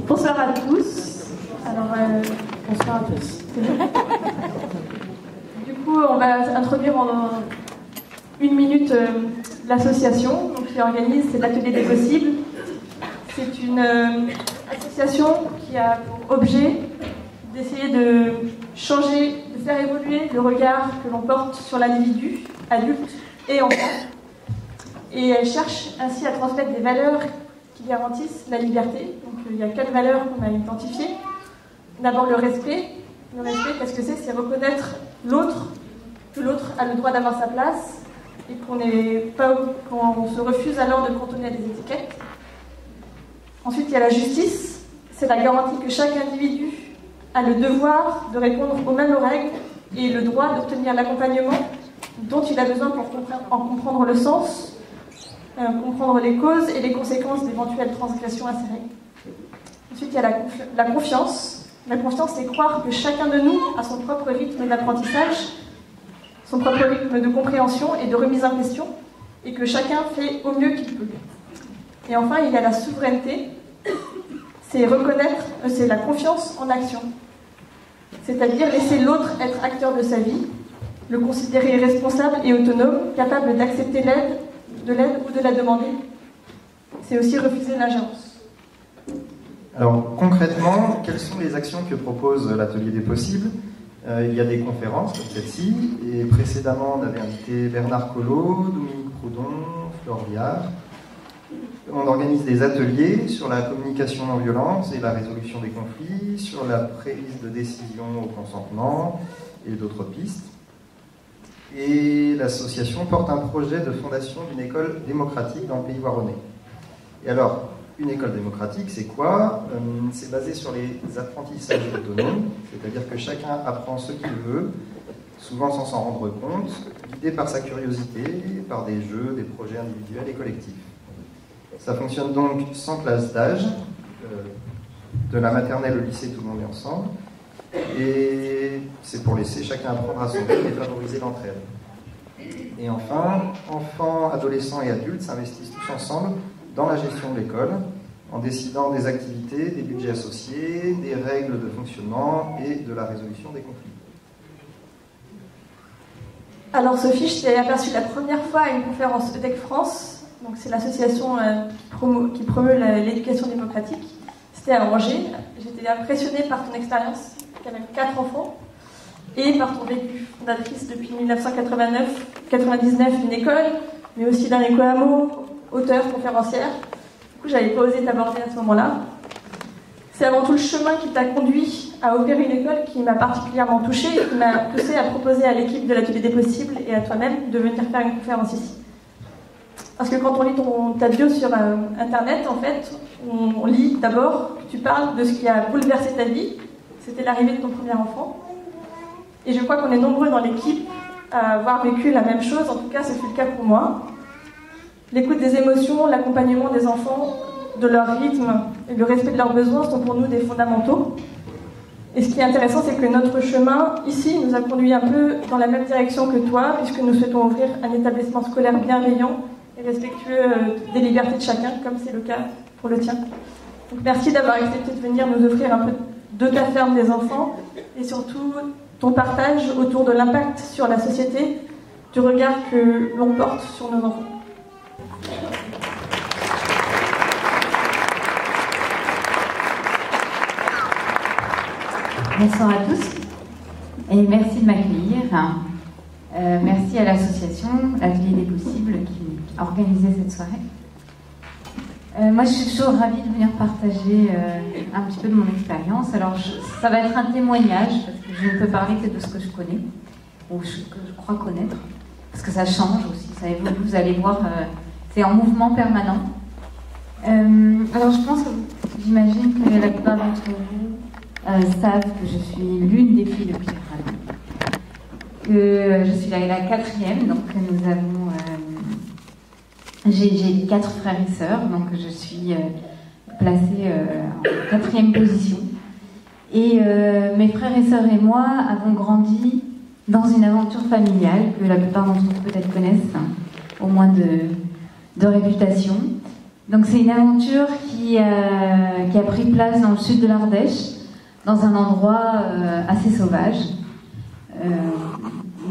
Bonsoir à tous. Alors, bonsoir à tous. Du coup, on va introduire en une minute l'association qui organise, c'est l'Atelier des possibles. C'est une association qui a pour objet d'essayer de changer, de faire évoluer le regard que l'on porte sur l'individu, adulte et enfant. Et elle cherche ainsi à transmettre des valeurs qui garantissent la liberté. Donc il y a 4 valeurs qu'on a identifiées. D'abord le respect. Le respect, qu'est-ce que c'est? C'est reconnaître l'autre, que l'autre a le droit d'avoir sa place et qu'on se refuse alors de cantonner à des étiquettes. Ensuite, il y a la justice. C'est la garantie que chaque individu a le devoir de répondre aux mêmes règles et le droit d'obtenir l'accompagnement dont il a besoin pour en comprendre le sens, comprendre les causes et les conséquences d'éventuelles transgressions à ces règles. Ensuite, il y a la confiance. La confiance, c'est croire que chacun de nous a son propre rythme d'apprentissage, son propre rythme de compréhension et de remise en question, et que chacun fait au mieux qu'il peut. Et enfin, il y a la souveraineté. C'est c'est la confiance en action. C'est-à-dire laisser l'autre être acteur de sa vie, le considérer responsable et autonome, capable d'accepter l'aide ou de la demander. C'est aussi refuser l'ingérence. Alors concrètement, quelles sont les actions que propose l'Atelier des possibles? Il y a des conférences comme celle-ci, et précédemment on avait invité Bernard Collot, Dominique Proudhon, Flore Viard. On organise des ateliers sur la communication non violente et la résolution des conflits, sur la prise de décision au consentement et d'autres pistes. Et l'association porte un projet de fondation d'une école démocratique dans le pays voironnais. Et alors, une école démocratique, c'est quoi? C'est basé sur les apprentissages autonomes, c'est-à-dire que chacun apprend ce qu'il veut, souvent sans s'en rendre compte, guidé par sa curiosité, par des jeux, des projets individuels et collectifs. Ça fonctionne donc sans classe d'âge, de la maternelle au lycée, tout le monde est ensemble, et c'est pour laisser chacun apprendre à son rythme et favoriser l'entraide. Et enfin, enfants, adolescents et adultes s'investissent tous ensemble dans la gestion de l'école, en décidant des activités, des budgets associés, des règles de fonctionnement et de la résolution des conflits. Alors Sophie, je t'ai aperçue la première fois à une conférence EDEC France. Donc c'est l'association qui promeut l'éducation démocratique. C'était à Angers. J'étais impressionnée par ton expérience. Tu as même 4 enfants. Et par ton vécu. Fondatrice depuis 1999 d'une école, mais aussi d'un éco-hameau, auteure, conférencière. Du coup, j'avais pas osé t'aborder à ce moment-là. C'est avant tout le chemin qui t'a conduit à ouvrir une école qui m'a particulièrement touchée et qui m'a poussée à proposer à l'équipe de l'Atelier des possibles et à toi-même de venir faire une conférence ici. Parce que quand on lit ta bio sur Internet, en fait, on lit d'abord que tu parles de ce qui a bouleversé ta vie. C'était l'arrivée de ton premier enfant. Et je crois qu'on est nombreux dans l'équipe à avoir vécu la même chose. En tout cas, ce fut le cas pour moi. L'écoute des émotions, l'accompagnement des enfants, de leur rythme et le respect de leurs besoins sont pour nous des fondamentaux. Et ce qui est intéressant, c'est que notre chemin, ici, nous a conduit un peu dans la même direction que toi, puisque nous souhaitons ouvrir un établissement scolaire bienveillant et respectueux des libertés de chacun, comme c'est le cas pour le tien. Donc merci d'avoir accepté de venir nous offrir un peu de ta ferme des enfants et surtout ton partage autour de l'impact sur la société, du regard que l'on porte sur nos enfants. Bonsoir à tous et merci de m'accueillir. Merci à l'association L'Atelier des possibles qui a organisé cette soirée. Moi, je suis toujours ravie de venir partager un petit peu de mon expérience. Alors, ça va être un témoignage parce que je ne peux parler que de ce que je connais ou que je crois connaître, parce que ça change aussi, ça évolue. Vous allez voir, c'est en mouvement permanent. Alors, je pense que j'imagine que la plupart d'entre vous savent que je suis l'une des filles de Pierre Rabhi, que je suis la 4e, donc nous avons j'ai 4 frères et sœurs, donc je suis placée en 4e position, et mes frères et sœurs et moi avons grandi dans une aventure familiale que la plupart d'entre vous peut-être connaissent, au moins de réputation. Donc c'est une aventure qui qui a pris place dans le sud de l'Ardèche, dans un endroit assez sauvage,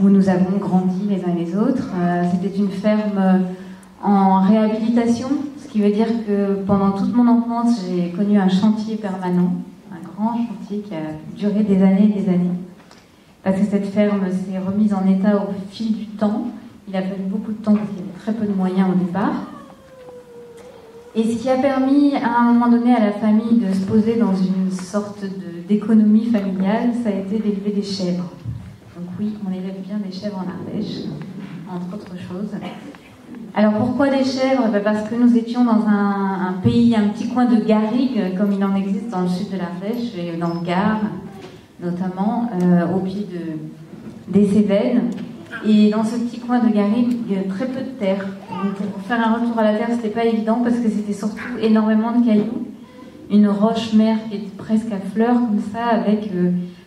où nous avons grandi les uns et les autres. C'était une ferme en réhabilitation, ce qui veut dire que pendant toute mon enfance, j'ai connu un chantier permanent, un grand chantier qui a duré des années et des années. Parce que cette ferme s'est remise en état au fil du temps. Il a fallu beaucoup de temps parce qu'il y avait très peu de moyens au départ. Et ce qui a permis à un moment donné à la famille de se poser dans une sorte d'économie familiale, ça a été d'élever des chèvres. Donc oui, on élève bien des chèvres en Ardèche, entre autres choses. Alors pourquoi des chèvres ? Parce que nous étions dans un pays, un petit coin de garrigue, comme il en existe dans le sud de l'Ardèche, et dans le Gard notamment, au pied des Cévennes. Et dans ce petit coin de garrigue, il y a très peu de terre. Donc pour faire un retour à la terre, c'était pas évident parce que c'était surtout énormément de cailloux. Une roche-mère qui était presque à fleurs comme ça, avec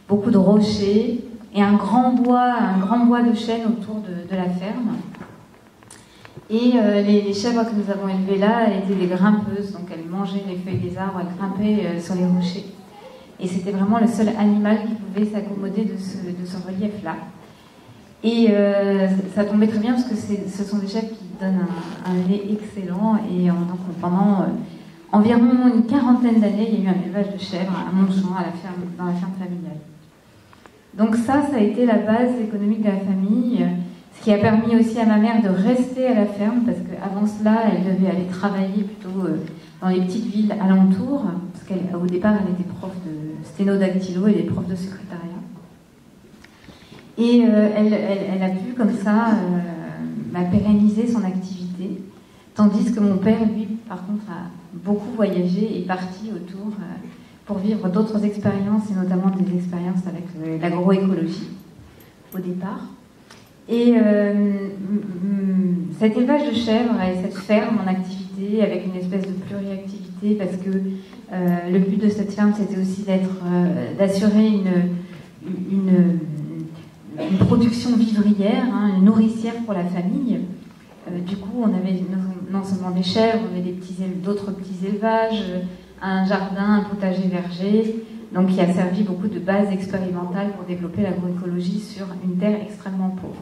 beaucoup de rochers et un grand bois de chêne autour de la ferme. Et les chèvres que nous avons élevées là étaient des grimpeuses, donc elles mangeaient les feuilles des arbres, elles grimpaient sur les rochers. Et c'était vraiment le seul animal qui pouvait s'accommoder de ce relief-là. Et ça tombait très bien parce que ce sont des chèvres qui donnent un lait excellent. Et donc pendant environ une quarantaine d'années, il y a eu un élevage de chèvres à Montchamp, dans la ferme familiale. Donc ça a été la base économique de la famille, ce qui a permis aussi à ma mère de rester à la ferme, parce qu'avant cela, elle devait aller travailler plutôt dans les petites villes alentours, parce qu'au départ, elle était prof de sténodactylo et des profs de secrétariat. Et elle a pu, comme ça, pérenniser son activité, tandis que mon père, lui, par contre, a beaucoup voyagé et est parti autour pour vivre d'autres expériences, et notamment des expériences avec l'agroécologie, au départ. Et cet élevage de chèvres et cette ferme en activité, avec une espèce de pluriactivité, parce que le but de cette ferme, c'était aussi d'assurer une production vivrière, une nourricière pour la famille. Du coup, on avait non seulement des chèvres, on avait d'autres petits élevages, un jardin, un potager verger, donc qui a servi beaucoup de base expérimentale pour développer l'agroécologie sur une terre extrêmement pauvre.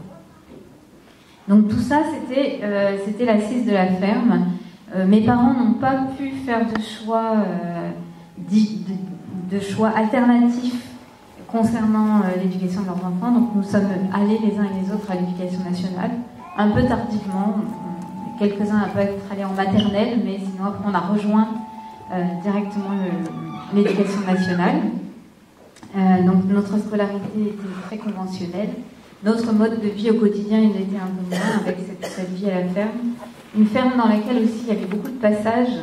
Donc tout ça, c'était l'assise de la ferme. Mes parents n'ont pas pu faire de choix alternatifs concernant l'éducation de leurs enfants, donc nous sommes allés les uns et les autres à l'éducation nationale, un peu tardivement. Quelques-uns peuvent être allés en maternelle, mais sinon après on a rejoint directement l'éducation nationale. Donc notre scolarité était très conventionnelle. Notre mode de vie au quotidien, il était un peu moins avec cette vie à la ferme. Une ferme dans laquelle aussi il y avait beaucoup de passages,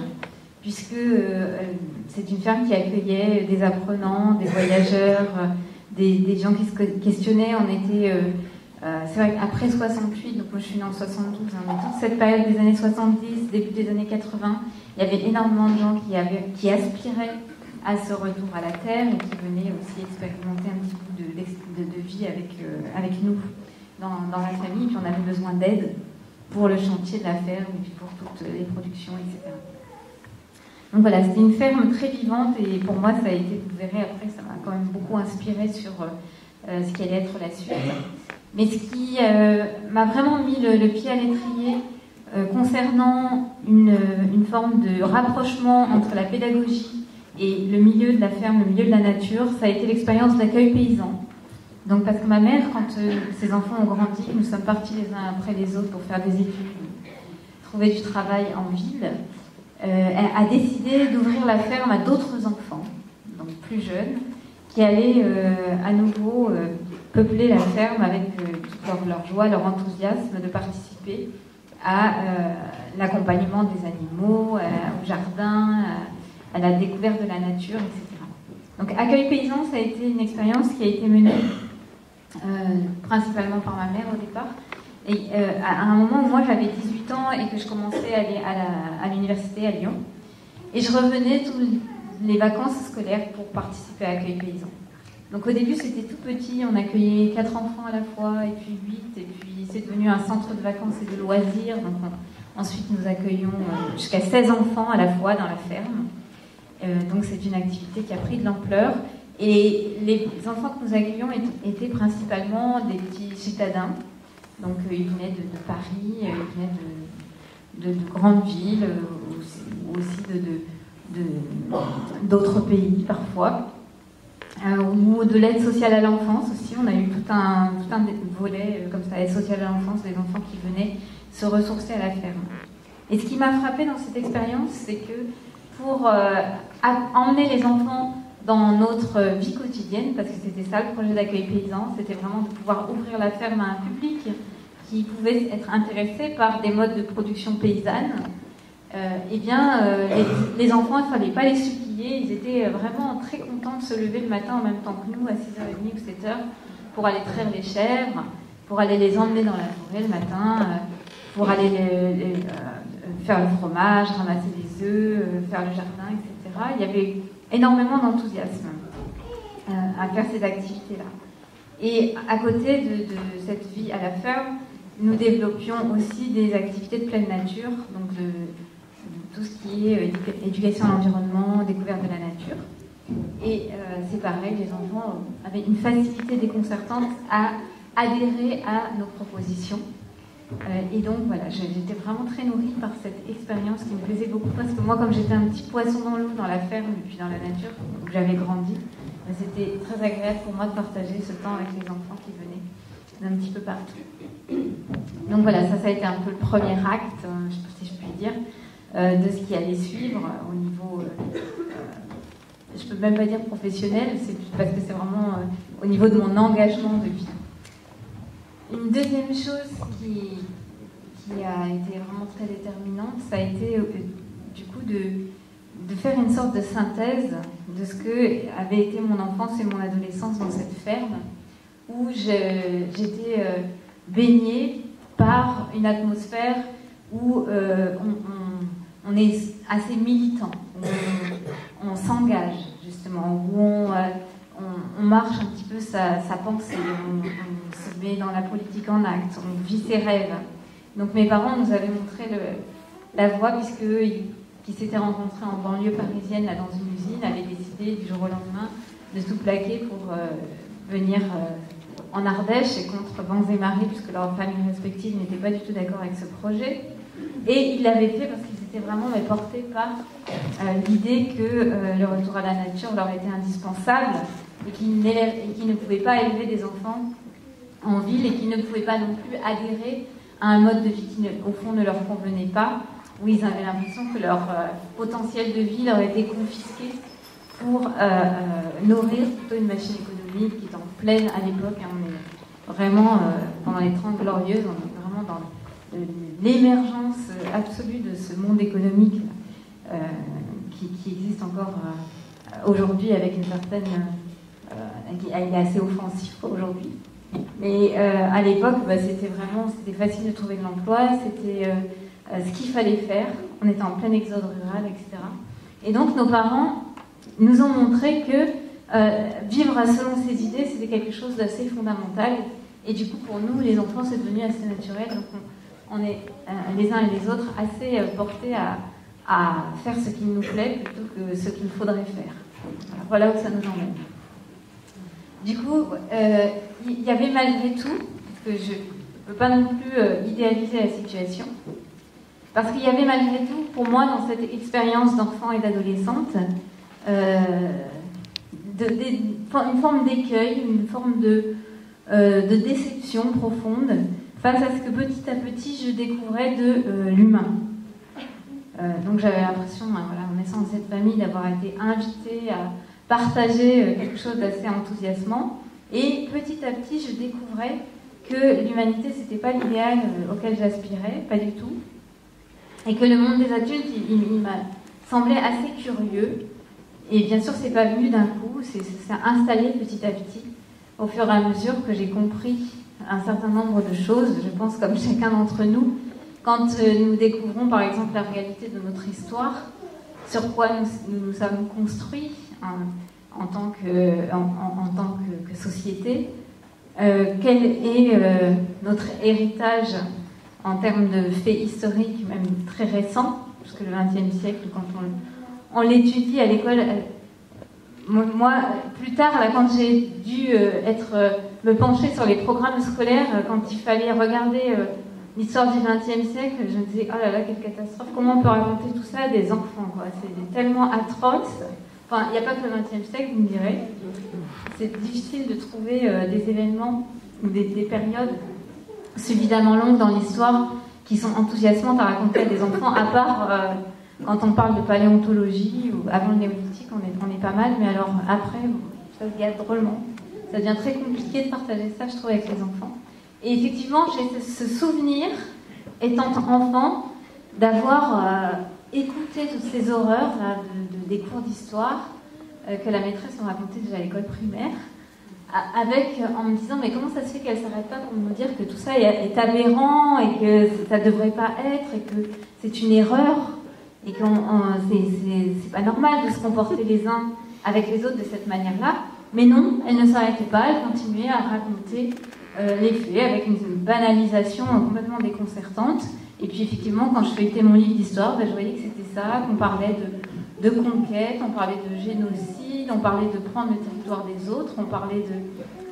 puisque c'est une ferme qui accueillait des apprenants, des voyageurs, des gens qui se questionnaient. On était, c'est vrai qu'après 68, donc moi je suis née en 72, toute cette période des années 70, début des années 80, il y avait énormément de gens qui aspiraient à ce retour à la terre et qui venaient aussi expérimenter un petit bout de vie avec nous dans la famille. Puis on avait besoin d'aide pour le chantier de la ferme et puis pour toutes les productions, etc. Donc voilà, c'était une ferme très vivante et pour moi ça a été, vous verrez après, ça m'a quand même beaucoup inspiré sur ce qui allait être la suite. Mais ce qui m'a vraiment mis le pied à l'étrier concernant une forme de rapprochement entre la pédagogie et le milieu de la ferme, le milieu de la nature, ça a été l'expérience d'accueil paysan. Donc parce que ma mère, quand ses enfants ont grandi, nous sommes partis les uns après les autres pour faire des études, trouver du travail en ville, elle a décidé d'ouvrir la ferme à d'autres enfants, donc plus jeunes, qui allaient à nouveau peupler la ferme avec toute leur joie, leur enthousiasme de participer à l'accompagnement des animaux, au jardin, à la découverte de la nature, etc. Donc accueil paysan, ça a été une expérience qui a été menée principalement par ma mère au départ. Et à un moment où moi j'avais 18 ans et que je commençais à aller à l'université à Lyon, et je revenais toutes les vacances scolaires pour participer à accueil paysan. Donc au début c'était tout petit, on accueillait 4 enfants à la fois, et puis 8, et puis c'est devenu un centre de vacances et de loisirs. Donc ensuite nous accueillons jusqu'à 16 enfants à la fois dans la ferme. Donc c'est une activité qui a pris de l'ampleur. Et les enfants que nous accueillons étaient principalement des petits citadins. Donc ils venaient de Paris, ils venaient de grandes villes, aussi d'autres pays parfois. Ou de l'aide sociale à l'enfance aussi. On a eu tout un volet comme ça, aide sociale à l'enfance, des enfants qui venaient se ressourcer à la ferme. Et ce qui m'a frappée dans cette expérience, c'est que pour emmener les enfants dans notre vie quotidienne, parce que c'était ça le projet d'accueil paysan, c'était vraiment de pouvoir ouvrir la ferme à un public qui pouvait être intéressé par des modes de production paysanne. Les enfants, il ne fallait pas les supplier, ils étaient vraiment très contents de se lever le matin en même temps que nous, à 6h30 ou 7h, pour aller traire les chèvres, pour aller les emmener dans la forêt le matin, pour aller faire le fromage, ramasser les œufs, faire le jardin, etc. Il y avait énormément d'enthousiasme à faire ces activités-là. Et à côté de cette vie à la ferme, nous développions aussi des activités de pleine nature, donc de tout ce qui est éducation à l'environnement, découverte de la nature. Et c'est pareil, les enfants avaient une facilité déconcertante à adhérer à nos propositions. Et donc voilà, j'étais vraiment très nourrie par cette expérience qui me plaisait beaucoup, parce que moi, comme j'étais un petit poisson dans l'eau, dans la ferme et puis dans la nature, où j'avais grandi, c'était très agréable pour moi de partager ce temps avec les enfants qui venaient d'un petit peu partout. Donc voilà, ça a été un peu le premier acte, si je puis dire, de ce qui allait suivre au niveau, je peux même pas dire professionnel, parce que c'est vraiment au niveau de mon engagement de vie. Une deuxième chose qui a été vraiment très déterminante, ça a été du coup de faire une sorte de synthèse de ce que avait été mon enfance et mon adolescence dans cette ferme, où j'étais baignée par une atmosphère où on est assez militant, où on s'engage justement, où on marche un petit peu sa pensée, on se met dans la politique en acte, on vit ses rêves. Donc mes parents nous avaient montré la voie, puisqu'eux, qui s'étaient rencontrés en banlieue parisienne, là dans une usine, avaient décidé du jour au lendemain de tout plaquer pour venir en Ardèche, et contre vents et marées, puisque leurs familles respectives n'étaient pas du tout d'accord avec ce projet. Et ils l'avaient fait parce qu'ils étaient vraiment portés par l'idée que le retour à la nature leur était indispensable, et qu'ils ne pouvaient pas élever des enfants en ville, et qu'ils ne pouvaient pas non plus adhérer à un mode de vie qui, au fond, ne leur convenait pas, où ils avaient l'impression que leur potentiel de vie leur était confisqué pour nourrir plutôt une machine économique qui est en pleine à l'époque. On est vraiment, pendant les 30 Glorieuses, on est vraiment dans l'émergence absolue de ce monde économique qui existe encore aujourd'hui avec une certaine... il est assez offensif aujourd'hui. Mais à l'époque, c'était facile de trouver de l'emploi, c'était ce qu'il fallait faire. On était en plein exode rural, etc. Et donc nos parents nous ont montré que vivre selon ses idées, c'était quelque chose d'assez fondamental. Et du coup, pour nous, les enfants, c'est devenu assez naturel. Donc on est les uns et les autres assez portés à faire ce qui nous plaît plutôt que ce qu'il faudrait faire. Voilà où ça nous emmène. Du coup, il y avait malgré tout, parce que je ne peux pas non plus idéaliser la situation, parce qu'il y avait malgré tout, pour moi, dans cette expérience d'enfant et d'adolescente, une forme d'écueil, une forme de déception profonde face à ce que petit à petit je découvrais de l'humain. Donc j'avais l'impression, en naissant dans cette famille, d'avoir été invitée à partager quelque chose d'assez enthousiasmant, et petit à petit je découvrais que l'humanité c'était pas l'idéal auquel j'aspirais, pas du tout, et que le monde des adultes il m'a semblé assez curieux. Et bien sûr c'est pas venu d'un coup, c'est installé petit à petit au fur et à mesure que j'ai compris un certain nombre de choses. Je pense comme chacun d'entre nous, quand nous découvrons par exemple la réalité de notre histoire, sur quoi nous sommes construits en tant que société, quel est notre héritage en termes de faits historiques, même très récents, puisque le XXe siècle, quand on l'étudie à l'école. Moi, plus tard, là, quand j'ai dû me pencher sur les programmes scolaires, quand il fallait regarder l'histoire du XXe siècle, je me disais, oh là là, quelle catastrophe, comment on peut raconter tout ça à des enfants, quoi. C'est tellement atroce. Enfin, il n'y a pas que le XXe siècle, vous me direz. C'est difficile de trouver des événements ou des périodes suffisamment longues dans l'histoire qui sont enthousiasmantes à raconter à des enfants, à part quand on parle de paléontologie ou avant le néolithique, on est pas mal, mais alors après, ça se gâte drôlement. Ça devient très compliqué de partager ça, je trouve, avec les enfants. Et effectivement, j'ai ce souvenir, étant enfant, d'avoir écouté toutes ces horreurs là, des cours d'histoire que la maîtresse me racontait déjà à l'école primaire, en me disant, mais comment ça se fait qu'elle ne s'arrête pas pour nous dire que tout ça est aberrant et que ça ne devrait pas être et que c'est une erreur et que c'est pas normal de se comporter les uns avec les autres de cette manière-là. Mais non, elle ne s'arrêtait pas, elle continuait à raconter les faits avec une banalisation complètement déconcertante. Et puis effectivement, quand je feuilletais mon livre d'histoire, je voyais que c'était ça, qu'on parlait de conquête, on parlait de génocide, on parlait de prendre le territoire des autres, on parlait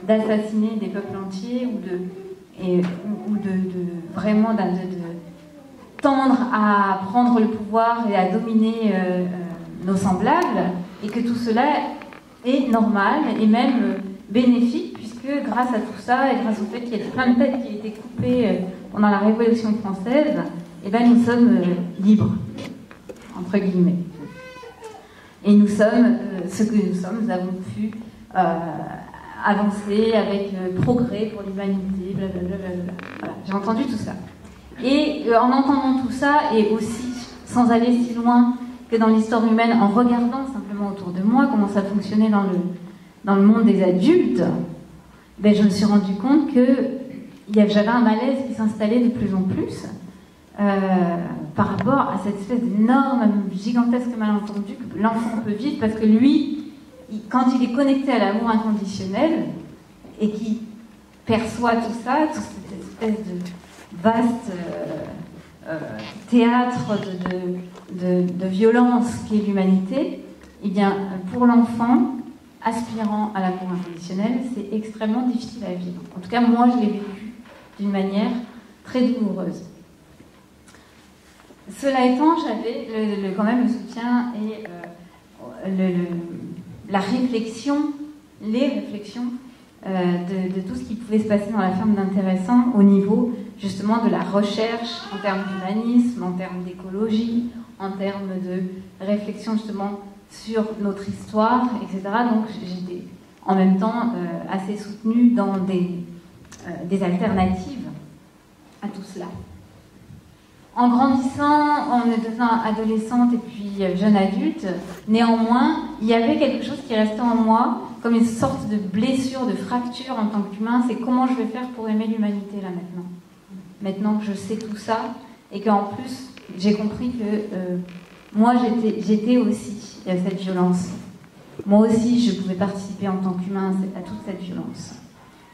d'assassiner des peuples entiers ou de vraiment de tendre à prendre le pouvoir et à dominer nos semblables, et que tout cela est normal et même bénéfique, puisque grâce à tout ça et grâce au fait qu'il y a plein de têtes qui ont été coupées pendant la Révolution française, eh ben nous sommes libres, entre guillemets. Et nous sommes ce que nous sommes, nous avons pu avancer avec progrès pour l'humanité, blablabla. Voilà, j'ai entendu tout ça. Et en entendant tout ça, et aussi sans aller si loin que dans l'histoire humaine, en regardant simplement autour de moi comment ça fonctionnait dans le monde des adultes, ben, je me suis rendu compte que j'avais un malaise qui s'installait de plus en plus par rapport à cette espèce d'énorme, gigantesque malentendu que l'enfant peut vivre, parce que lui, quand il est connecté à l'amour inconditionnel et qu'il perçoit tout ça, toute cette espèce de vaste théâtre de violence qu'est l'humanité, eh bien, pour l'enfant aspirant à l'amour inconditionnel, c'est extrêmement difficile à vivre. En tout cas, moi, je l'ai vécu d'une manière très douloureuse. Cela étant, j'avais quand même le soutien et la réflexion, les réflexions de tout ce qui pouvait se passer dans la ferme d'Intéressant au niveau justement de la recherche en termes d'humanisme, en termes d'écologie, en termes de réflexion justement sur notre histoire, etc. Donc j'étais en même temps assez soutenue dans des alternatives à tout cela. En grandissant, en devenant adolescente et puis jeune adulte, néanmoins, il y avait quelque chose qui restait en moi comme une sorte de blessure, de fracture en tant qu'humain. C'est comment je vais faire pour aimer l'humanité là maintenant. Maintenant que je sais tout ça et qu'en plus j'ai compris que moi j'étais aussi cette violence. Moi aussi je pouvais participer en tant qu'humain à toute cette violence.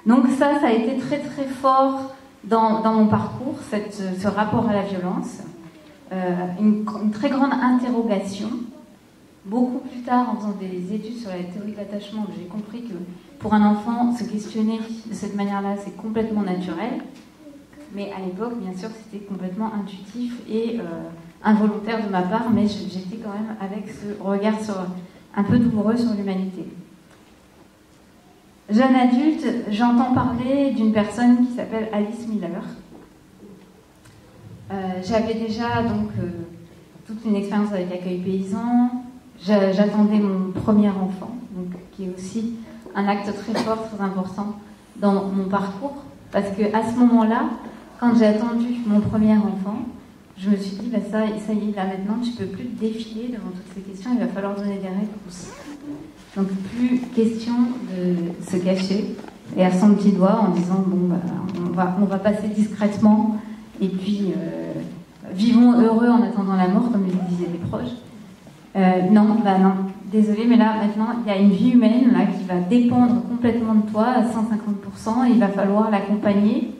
Donc ça a été très très fort dans mon parcours, ce rapport à la violence, une très grande interrogation. Beaucoup plus tard, en faisant des études sur la théorie de l'attachement, j'ai compris que pour un enfant, se questionner de cette manière-là, c'est complètement naturel. Mais à l'époque, bien sûr, c'était complètement intuitif et involontaire de ma part, mais j'étais quand même avec ce regard un peu douloureux sur l'humanité. Jeune adulte, j'entends parler d'une personne qui s'appelle Alice Miller. J'avais déjà donc toute une expérience avec l'accueil paysan. J'attendais mon premier enfant, donc, qui est aussi un acte très fort, très important dans mon parcours, parce qu'à ce moment-là, quand j'ai attendu mon premier enfant, je me suis dit, bah ça y est, là maintenant, tu ne peux plus défiler devant toutes ces questions, il va falloir donner des réponses. Donc plus question de se cacher et à son petit doigt en disant, bon, bah, on va passer discrètement, et puis vivons heureux en attendant la mort, comme le disaient les proches. Non, désolé, mais là maintenant il y a une vie humaine là, qui va dépendre complètement de toi à 150%, et il va falloir l'accompagner.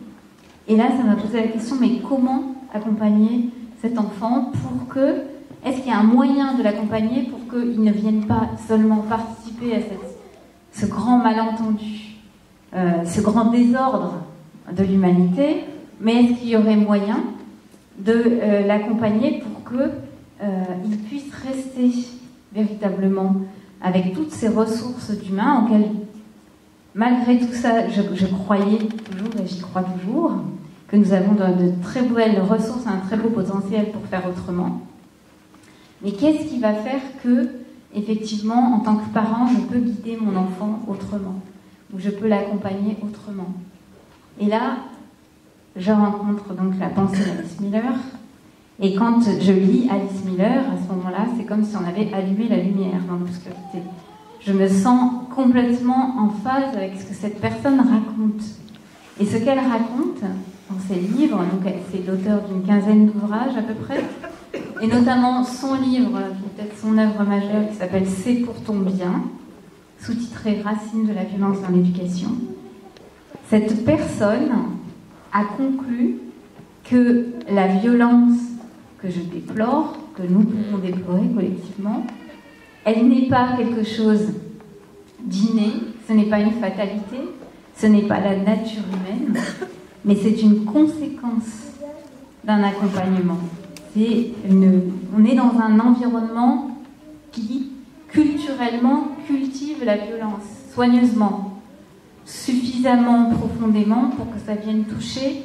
Et là ça m'a posé la question, mais comment accompagner cet enfant pour que est-ce qu'il y a un moyen de l'accompagner pour qu'il ne vienne pas seulement participer à ce grand malentendu, ce grand désordre de l'humanité, mais est-ce qu'il y aurait moyen de l'accompagner pour qu'il puisse rester véritablement avec toutes ces ressources d'humains auxquelles, malgré tout ça, je croyais toujours, et j'y crois toujours, que nous avons de très belles ressources, un très beau potentiel pour faire autrement. Mais qu'est-ce qui va faire que, effectivement, en tant que parent, je peux guider mon enfant autrement, ou je peux l'accompagner autrement? Et là, je rencontre donc la pensée d'Alice Miller, et quand je lis Alice Miller, à ce moment-là, c'est comme si on avait allumé la lumière dans l'obscurité. Je me sens complètement en phase avec ce que cette personne raconte. Et ce qu'elle raconte dans ses livres, donc c'est l'auteur d'une quinzaine d'ouvrages à peu près, et notamment son livre, qui est peut-être son œuvre majeure, qui s'appelle « C'est pour ton bien », sous-titré « Racines de la violence dans l'éducation ». Cette personne a conclu que la violence que je déplore, que nous pouvons déplorer collectivement, elle n'est pas quelque chose d'inné, ce n'est pas une fatalité, ce n'est pas la nature humaine, mais c'est une conséquence d'un accompagnement. On est dans un environnement qui, culturellement, cultive la violence, soigneusement, suffisamment profondément pour que ça vienne toucher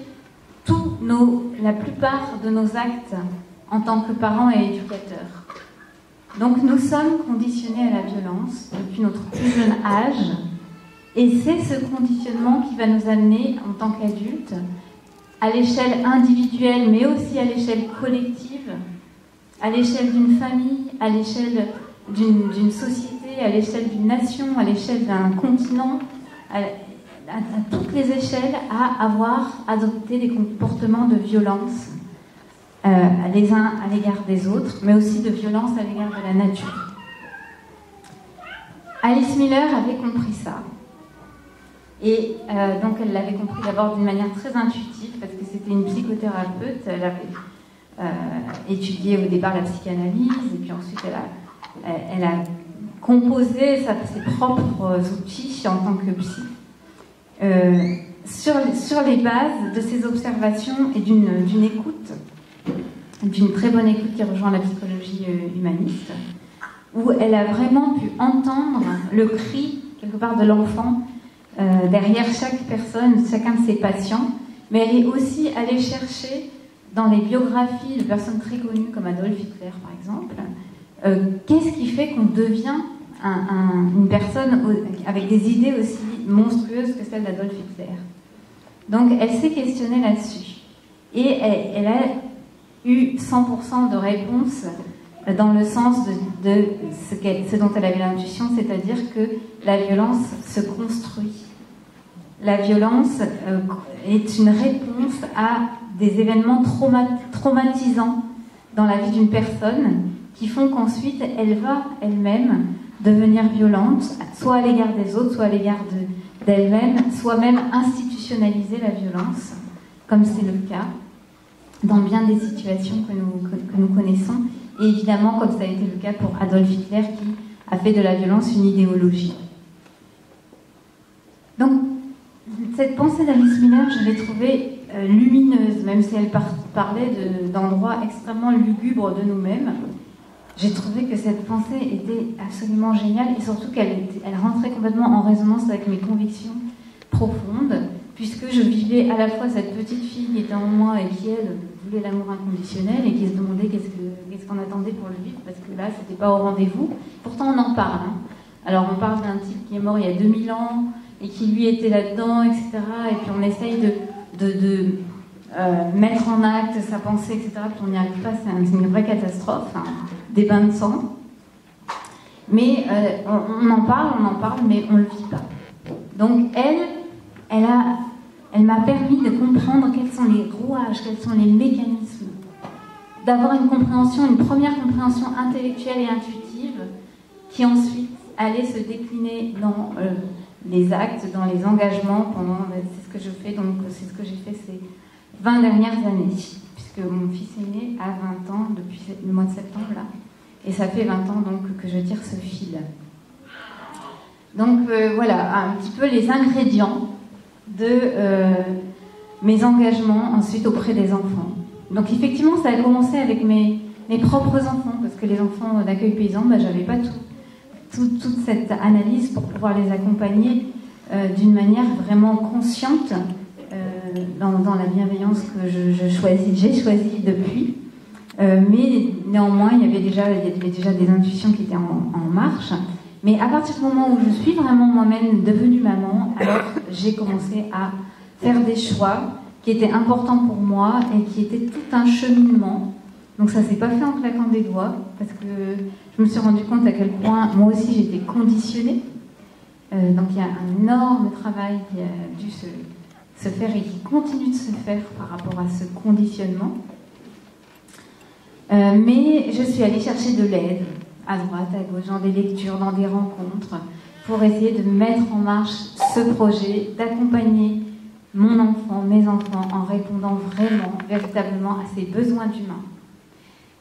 la plupart de nos actes en tant que parents et éducateurs. Donc nous sommes conditionnés à la violence depuis notre plus jeune âge, et c'est ce conditionnement qui va nous amener en tant qu'adultes, à l'échelle individuelle mais aussi à l'échelle collective, à l'échelle d'une famille, à l'échelle d'une société, à l'échelle d'une nation, à l'échelle d'un continent, à toutes les échelles, à avoir adopté des comportements de violence les uns à l'égard des autres, mais aussi de violence à l'égard de la nature. Alice Miller avait compris ça. Et donc elle l'avait compris d'abord d'une manière très intuitive, parce que c'était une psychothérapeute. Elle avait étudié au départ la psychanalyse, et puis ensuite elle a composé ses propres outils en tant que psy. Sur les bases de ses observations et d'une écoute, d'une très bonne écoute qui rejoint la psychologie humaniste, où elle a vraiment pu entendre le cri, quelque part, de l'enfant derrière chaque personne, chacun de ses patients, mais elle est aussi allée chercher dans les biographies de personnes très connues comme Adolf Hitler, par exemple, qu'est-ce qui fait qu'on devient une personne avec des idées aussi monstrueuses que celles d'Adolf Hitler. Donc elle s'est questionnée là-dessus. Et elle a eu 100% de réponses dans le sens de ce dont elle avait l'intuition, c'est-à-dire que la violence se construit. La violence est une réponse à des événements traumatisants dans la vie d'une personne qui font qu'ensuite elle va elle-même devenir violente, soit à l'égard des autres, soit à l'égard d'elle-même, soit même institutionnaliser la violence, comme c'est le cas dans bien des situations que nous connaissons, et évidemment comme ça a été le cas pour Adolf Hitler qui a fait de la violence une idéologie. Donc cette pensée d'Alice Miller, je l'ai trouvée lumineuse, même si elle parlait d'endroits extrêmement lugubres de nous-mêmes. J'ai trouvé que cette pensée était absolument géniale, et surtout qu'elle rentrait complètement en résonance avec mes convictions profondes, puisque je vivais à la fois cette petite fille qui était en moi et qui, elle, voulait l'amour inconditionnel et qui se demandait qu'est-ce qu'on attendait pour le vivre, parce que là, c'était pas au rendez-vous. Pourtant, on en parle. Hein. Alors, on parle d'un type qui est mort il y a 2000 ans et qui, lui, était là-dedans, etc. Et puis, on essaye de mettre en acte sa pensée, etc. Puis, on n'y arrive pas, c'est une vraie catastrophe, hein, des bains de sang. Mais on en parle, mais on ne le vit pas. Donc, elle m'a permis de comprendre quels sont les rouages, quels sont les mécanismes, d'avoir une première compréhension intellectuelle et intuitive, qui ensuite allait se décliner dans les actes, dans les engagements, c'est ce que je fais, donc c'est ce que j'ai fait ces 20 dernières années, puisque puisque mon fils est né à 20 ans depuis le mois de septembre, là. Et ça fait 20 ans donc que je tire ce fil. Donc voilà, un petit peu les ingrédients de mes engagements ensuite auprès des enfants. Donc effectivement, ça a commencé avec mes propres enfants, parce que les enfants d'accueil paysan, j'avais pas toute cette analyse pour pouvoir les accompagner d'une manière vraiment consciente dans la bienveillance que j'ai choisie depuis. Mais néanmoins, il y avait déjà des intuitions qui étaient en marche. Mais à partir du moment où je suis vraiment moi-même devenue maman, alors j'ai commencé à faire des choix qui étaient importants pour moi et qui étaient tout un cheminement. Donc ça s'est pas fait en claquant des doigts, parce que je me suis rendu compte à quel point moi aussi j'étais conditionnée. Donc il y a un énorme travail qui a dû se faire et qui continue de se faire par rapport à ce conditionnement. Mais je suis allée chercher de l'aide, à droite, à gauche, dans des lectures, dans des rencontres, pour essayer de mettre en marche ce projet, d'accompagner mon enfant, mes enfants, en répondant vraiment, véritablement à ses besoins d'humains.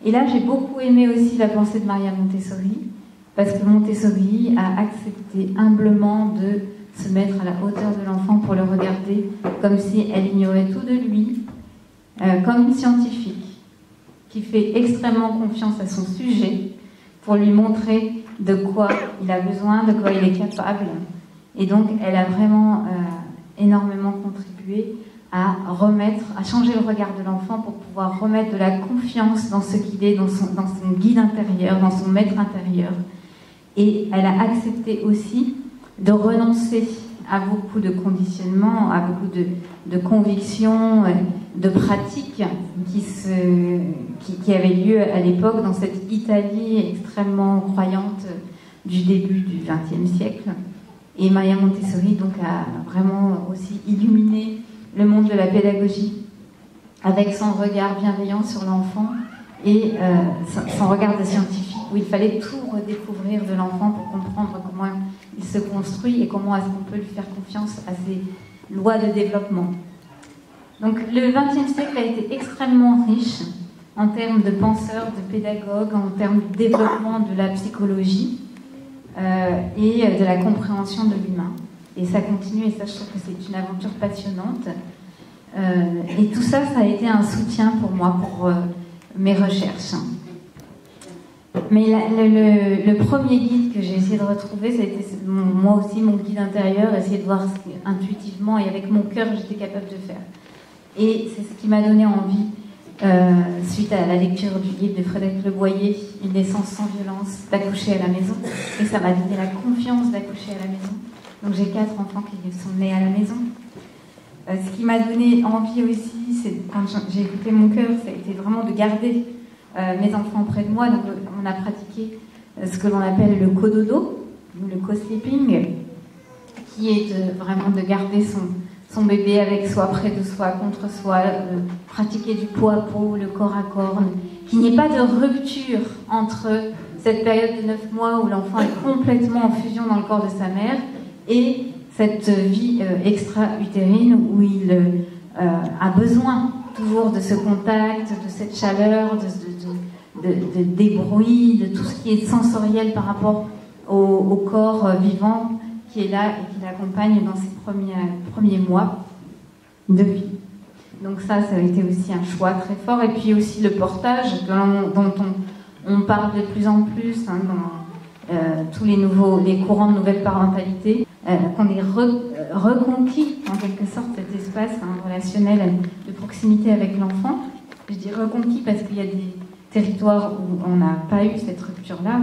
Et là, j'ai beaucoup aimé aussi la pensée de Maria Montessori, parce que Montessori a accepté humblement de se mettre à la hauteur de l'enfant pour le regarder comme si elle ignorait tout de lui, comme une scientifique qui fait extrêmement confiance à son sujet pour lui montrer de quoi il a besoin, de quoi il est capable. Et donc, elle a vraiment énormément contribué à changer le regard de l'enfant pour pouvoir remettre de la confiance dans ce qu'il est, dans son guide intérieur, dans son maître intérieur. Et elle a accepté aussi de renoncer à beaucoup de conditionnements, à beaucoup de convictions, de pratiques qui avaient lieu à l'époque dans cette Italie extrêmement croyante du début du XXe siècle. Et Maria Montessori donc a vraiment aussi illuminé le monde de la pédagogie avec son regard bienveillant sur l'enfant et son regard de scientifique où il fallait tout redécouvrir de l'enfant pour comprendre comment il se construit et comment est-ce qu'on peut lui faire confiance à ses lois de développement. Donc le XXe siècle a été extrêmement riche en termes de penseurs, de pédagogues, en termes de développement de la psychologie et de la compréhension de l'humain. Et ça continue, et ça je trouve que c'est une aventure passionnante. Et tout ça, ça a été un soutien pour moi, pour mes recherches. Mais le premier guide que j'ai essayé de retrouver, ça a été moi aussi mon guide intérieur, essayer de voir ce qu'intuitivement et avec mon cœur j'étais capable de faire. Et c'est ce qui m'a donné envie, suite à la lecture du livre de Frédéric Leboyer, Une naissance sans violence, d'accoucher à la maison. Et ça m'a donné la confiance d'accoucher à la maison. Donc j'ai 4 enfants qui sont nés à la maison. Ce qui m'a donné envie aussi, c'est quand j'ai écouté mon cœur, ça a été vraiment de garder mes enfants près de moi. Donc on a pratiqué ce que l'on appelle le cododo, ou le co-sleeping, qui est vraiment de garder son bébé avec soi, près de soi, contre soi, pratiquer du peau à peau, le corps à corps, qu'il n'y ait pas de rupture entre cette période de 9 mois où l'enfant est complètement en fusion dans le corps de sa mère et cette vie extra-utérine où il a besoin toujours de ce contact, de cette chaleur, des bruits, de tout ce qui est sensoriel par rapport au corps vivant qui est là et qui l'accompagne dans ses premiers mois de vie. Donc ça a été aussi un choix très fort. Et puis aussi le portage dont on parle de plus en plus dans tous les courants de nouvelle parentalité, qu'on ait reconquis en quelque sorte cet espace relationnel de proximité avec l'enfant. Je dis reconquis parce qu'il y a des territoires où on n'a pas eu cette rupture-là.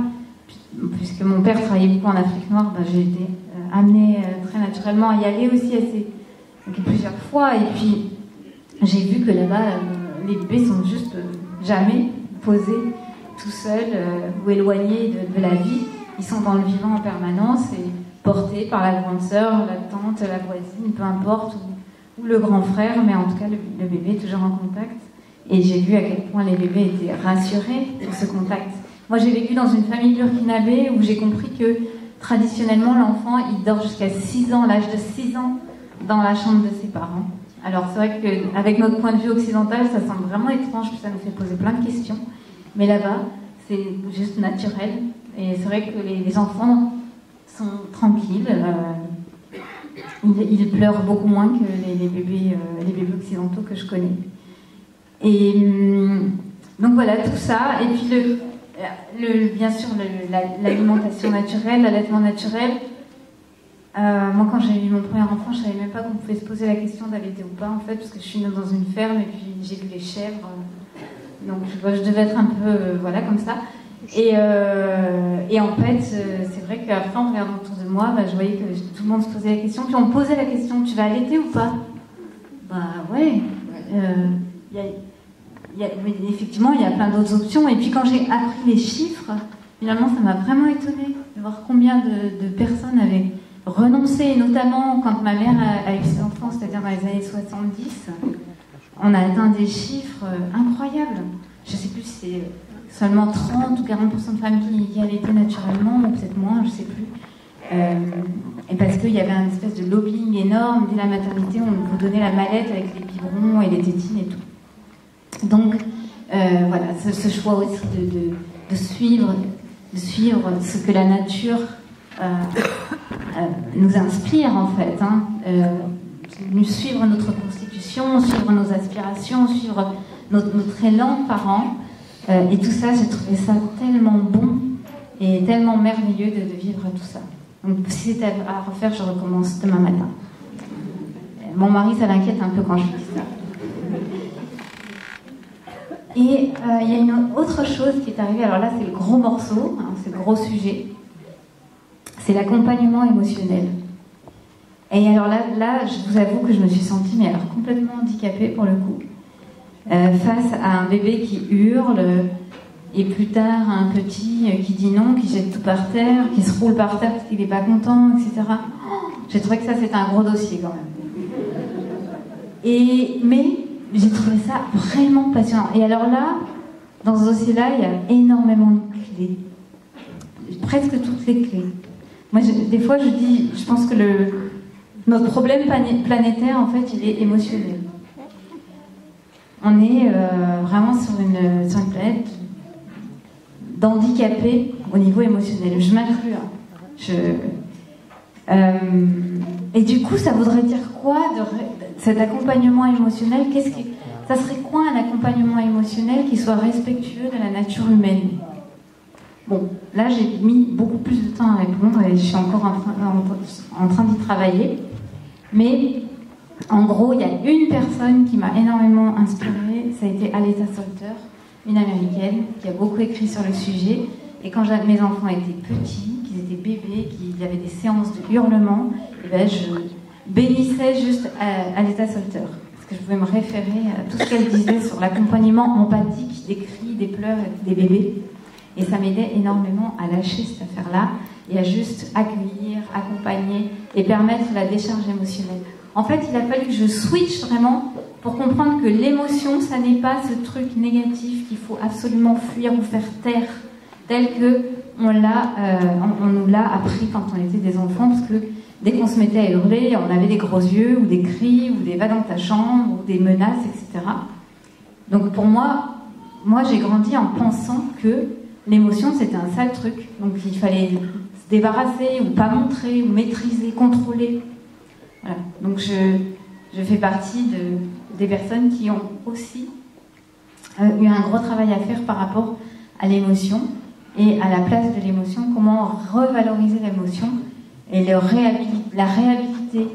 Puisque mon père travaillait beaucoup en Afrique noire, j'ai été amenée très naturellement à y aller aussi plusieurs fois. Et puis j'ai vu que là-bas, les bébés sont juste jamais posés tout seuls ou éloignés de la vie. Ils sont dans le vivant en permanence et portés par la grande sœur, la tante, la voisine, peu importe, ou le grand frère, mais en tout cas le bébé est toujours en contact. Et j'ai vu à quel point les bébés étaient rassurés pour ce contact. Moi, j'ai vécu dans une famille burkinabé où j'ai compris que traditionnellement, l'enfant, il dort jusqu'à 6 ans, l'âge de 6 ans, dans la chambre de ses parents. Alors c'est vrai qu'avec notre point de vue occidental, ça semble vraiment étrange, puis ça nous fait poser plein de questions. Mais là-bas, c'est juste naturel. Et c'est vrai que les enfants sont tranquilles. Ils pleurent beaucoup moins que les bébés occidentaux que je connais. Et donc voilà, tout ça. Et puis bien sûr l'alimentation naturelle, l'allaitement naturel. Moi, quand j'ai eu mon premier enfant, je savais même pas qu'on pouvait se poser la question d'allaiter ou pas, en fait, parce que je suis née dans une ferme et puis j'ai vu les chèvres. Donc je devais être un peu comme ça. Et en fait, c'est vrai qu'après, en regardant autour de moi, je voyais que tout le monde se posait la question. Puis on me posait la question, tu vas allaiter ou pas? Ouais. Effectivement, il y a plein d'autres options. Et puis quand j'ai appris les chiffres, finalement, ça m'a vraiment étonnée de voir combien de personnes avaient renoncé, notamment quand ma mère a eu ses enfants, c'est-à-dire dans les années 70. On a atteint des chiffres incroyables. Je ne sais plus si c'est seulement 30 ou 40% de femmes qui allaitaient naturellement, ou peut-être moins, je ne sais plus. Et parce qu'il y avait un espèce de lobbying énorme. Dès la maternité, on vous donnait la mallette avec les biberons et les tétines et tout. Donc, voilà, ce choix aussi de suivre ce que la nature nous inspire, en fait. Suivre notre constitution, suivre nos aspirations, suivre notre élan par an. Et tout ça, j'ai trouvé ça tellement bon et tellement merveilleux de vivre tout ça. Donc si c'était à refaire, je recommence demain matin. Mon mari, ça l'inquiète un peu quand je lui dis ça. Et il y a une autre chose qui est arrivée, alors là c'est le gros morceau, c'est le gros sujet, c'est l'accompagnement émotionnel. Et alors là, je vous avoue que je me suis sentie complètement handicapée pour le coup. Face à un bébé qui hurle, et plus tard un petit qui dit non, qui jette tout par terre, qui se roule par terre parce qu'il n'est pas content, etc. J'ai trouvé que ça c'était un gros dossier quand même. Mais j'ai trouvé ça vraiment passionnant. Et alors là, dans ce dossier-là, il y a énormément de clés. Presque toutes les clés. Moi, des fois, je pense que notre problème planétaire, en fait, il est émotionnel. On est vraiment sur une planète d'handicapés au niveau émotionnel. Je m'inclus. Et du coup, ça voudrait dire quoi cet accompagnement émotionnel? Ça serait quoi un accompagnement émotionnel qui soit respectueux de la nature humaine? Bon, là, j'ai mis beaucoup plus de temps à répondre et je suis encore en train d'y travailler. Mais en gros, il y a une personne qui m'a énormément inspirée, ça a été Aletha Solter, une américaine qui a beaucoup écrit sur le sujet. Et quand mes enfants étaient petits, qu'ils étaient bébés, qu'il y avait des séances de hurlement, je bénissais juste Aletha Solter. Parce que je pouvais me référer à tout ce qu'elle disait sur l'accompagnement empathique des cris, des pleurs des bébés. Et ça m'aidait énormément à lâcher cette affaire-là et à juste accueillir, accompagner et permettre la décharge émotionnelle. En fait, il a fallu que je switch vraiment pour comprendre que l'émotion, ça n'est pas ce truc négatif qu'il faut absolument fuir ou faire taire, tel que on nous l'a appris quand on était des enfants, parce que dès qu'on se mettait à hurler, on avait des gros yeux, ou des cris, ou des va dans ta chambre, ou des menaces, etc. Donc pour moi j'ai grandi en pensant que l'émotion, c'était un sale truc. Donc il fallait se débarrasser, ou pas montrer, ou maîtriser, contrôler. Voilà. Donc je fais partie des personnes qui ont aussi eu un gros travail à faire par rapport à l'émotion et à la place de l'émotion, comment revaloriser l'émotion et la réhabiliter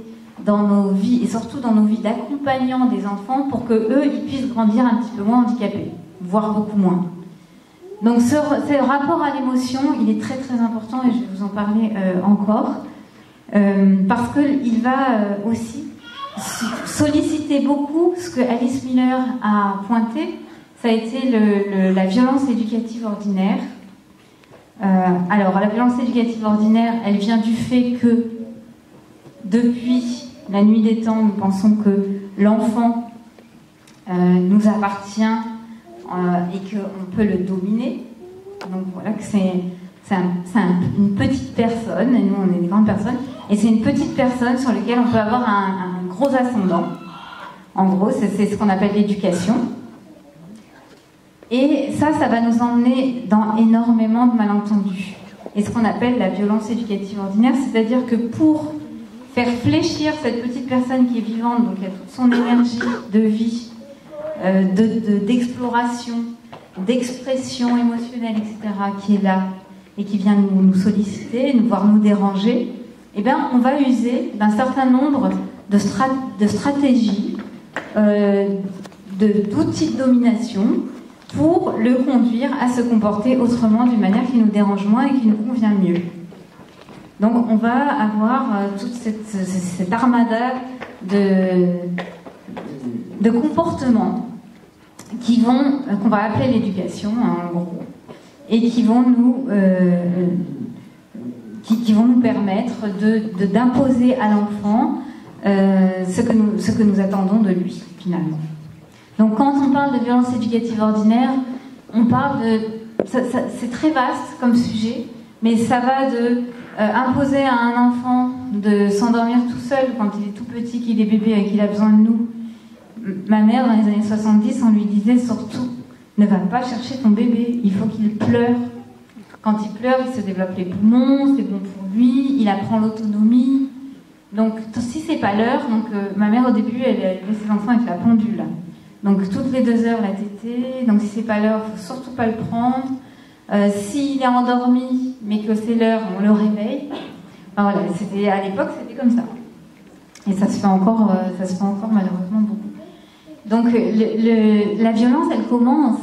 dans nos vies, et surtout dans nos vies d'accompagnants des enfants pour qu'eux, ils puissent grandir un petit peu moins handicapés, voire beaucoup moins. Donc ce rapport à l'émotion, il est très très important et je vais vous en parler encore, parce qu'il va aussi solliciter beaucoup ce que Alice Miller a pointé, ça a été la violence éducative ordinaire. Alors la violence éducative ordinaire, elle vient du fait que depuis la nuit des temps, nous pensons que l'enfant nous appartient et qu'on peut le dominer. Donc voilà que c'est une petite personne, et nous on est des grandes personnes, et c'est une petite personne sur laquelle on peut avoir un gros ascendant. En gros, c'est ce qu'on appelle l'éducation. Et ça va nous emmener dans énormément de malentendus. Et ce qu'on appelle la violence éducative ordinaire, c'est-à-dire que pour faire fléchir cette petite personne qui est vivante, donc il y a toute son énergie de vie, d'exploration, d'expression émotionnelle, etc., qui est là et qui vient nous solliciter, voire nous déranger, eh bien, on va user d'un certain nombre de stratégies, d'outils de domination pour le conduire à se comporter autrement, d'une manière qui nous dérange moins et qui nous convient mieux. Donc on va avoir toute cette armada de comportements qu'on va appeler l'éducation, en gros, et qui vont nous permettre d'imposer à l'enfant ce que nous attendons de lui, finalement. Donc quand on parle de violence éducative ordinaire, on parle c'est très vaste comme sujet, mais ça va de imposer à un enfant de s'endormir tout seul quand il est tout petit, qu'il est bébé et qu'il a besoin de nous. Ma mère, dans les années 70, on lui disait surtout, ne va pas chercher ton bébé, il faut qu'il pleure. Quand il pleure, il se développe les poumons, c'est bon pour lui, il apprend l'autonomie. Donc si c'est pas l'heure, ma mère au début, elle élevait ses enfants avec la pendule. Donc toutes les 2 heures la tétée, donc si c'est pas l'heure, il faut surtout pas le prendre. S'il est endormi, mais que c'est l'heure, on le réveille. Enfin, voilà, à l'époque, c'était comme ça. Et ça se fait encore malheureusement beaucoup. Donc la violence, elle commence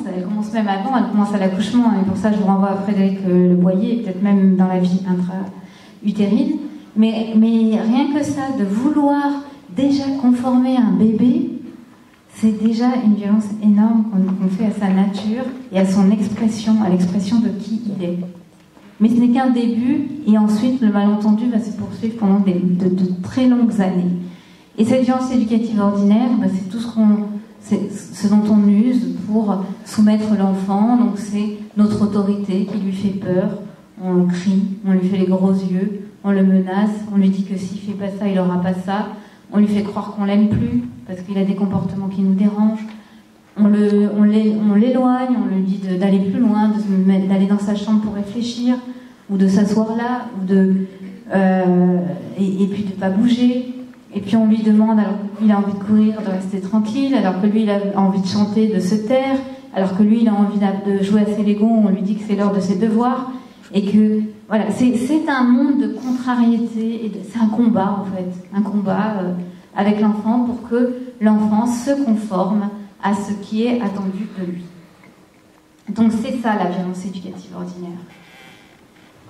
même avant, elle commence à l'accouchement. Et pour ça, je vous renvoie à Frédéric Le Boyer, et peut-être même dans la vie intra-utérine. Mais rien que ça, de vouloir déjà conformer un bébé, c'est déjà une violence énorme qu'on fait à sa nature et à son expression, à l'expression de qui il est. Mais ce n'est qu'un début, et ensuite le malentendu va se poursuivre pendant de très longues années. Et cette violence éducative ordinaire, c'est tout ce dont on use pour soumettre l'enfant. Donc c'est notre autorité qui lui fait peur. On crie, on lui fait les gros yeux, on le menace, on lui dit que s'il fait pas ça, il n'aura pas ça. On lui fait croire qu'on l'aime plus parce qu'il a des comportements qui nous dérangent. On l'éloigne, on lui dit d'aller plus loin, d'aller dans sa chambre pour réfléchir, ou de s'asseoir là, et puis de pas bouger. Et puis on lui demande, alors qu'il a envie de courir, de rester tranquille, alors que lui il a envie de chanter, de se taire, alors que lui il a envie de jouer à ses Legos, on lui dit que c'est l'heure de ses devoirs, et que voilà, c'est un monde de contrariété, et c'est un combat en fait, un combat avec l'enfant pour que l'enfant se conforme à ce qui est attendu de lui. Donc c'est ça la violence éducative ordinaire.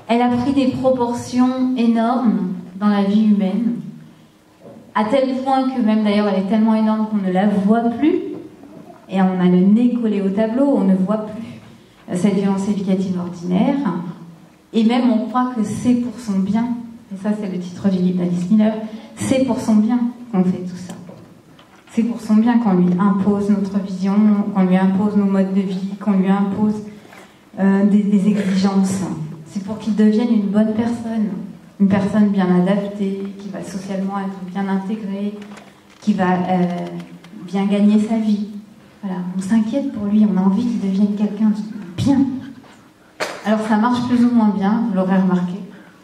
Elle a pris des proportions énormes dans la vie humaine, à tel point que même d'ailleurs elle est tellement énorme qu'on ne la voit plus, et on a le nez collé au tableau, on ne voit plus cette violence éducative ordinaire, et même on croit que c'est pour son bien, et ça c'est le titre du livre d'Alice Miller, c'est pour son bien qu'on fait tout ça. C'est pour son bien qu'on lui impose notre vision, qu'on lui impose nos modes de vie, qu'on lui impose des exigences. C'est pour qu'il devienne une bonne personne, une personne bien adaptée, qui va socialement être bien intégrée, qui va bien gagner sa vie. Voilà, on s'inquiète pour lui, on a envie qu'il devienne quelqu'un de bien. Alors ça marche plus ou moins bien, vous l'aurez remarqué.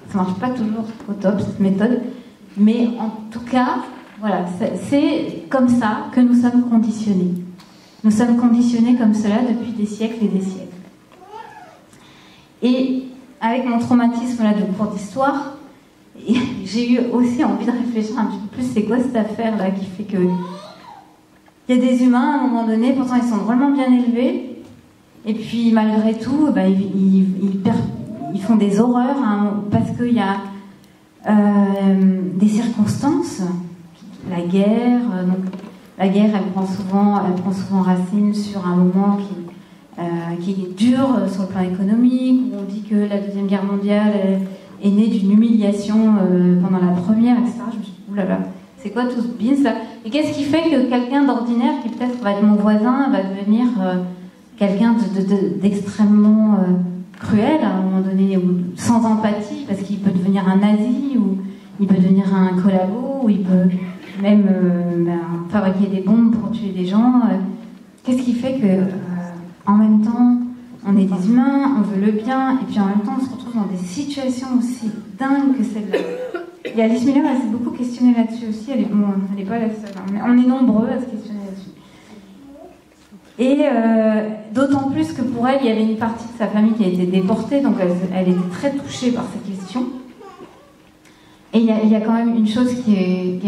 Ça marche pas toujours au top cette méthode, mais en tout cas, voilà, c'est comme ça que nous sommes conditionnés. Nous sommes conditionnés comme cela depuis des siècles et des siècles. Et avec mon traumatisme là de cours d'histoire, j'ai eu aussi envie de réfléchir un petit peu plus, c'est quoi cette affaire là qui fait que il y a des humains à un moment donné, pourtant ils sont vraiment bien élevés, et puis malgré tout, ils font des horreurs parce qu'il y a des circonstances. La guerre, elle prend souvent racine sur un moment qui est dur sur le plan économique, où on dit que la Deuxième Guerre mondiale est née d'une humiliation pendant la première, etc. Je me suis dit, oulala, c'est quoi tout ce business là? Et qu'est-ce qui fait que quelqu'un d'ordinaire, qui peut-être va être mon voisin, va devenir quelqu'un d'extrêmement cruel à un moment donné, ou sans empathie, parce qu'il peut devenir un nazi, ou il peut devenir un collabo, ou il peut même fabriquer des bombes pour tuer des gens. Qu'est-ce qui fait que, en même temps, on est des humains, on veut le bien, et puis en même temps, on se retrouve dans des situations aussi dingues que celle-là. Et Alice Miller, elle s'est beaucoup questionnée là-dessus aussi. Elle n'est pas la seule, hein, mais on est nombreux à se questionner là-dessus. Et d'autant plus que pour elle, il y avait une partie de sa famille qui a été déportée, donc elle était très touchée par ces questions. Et il y a quand même une chose qui est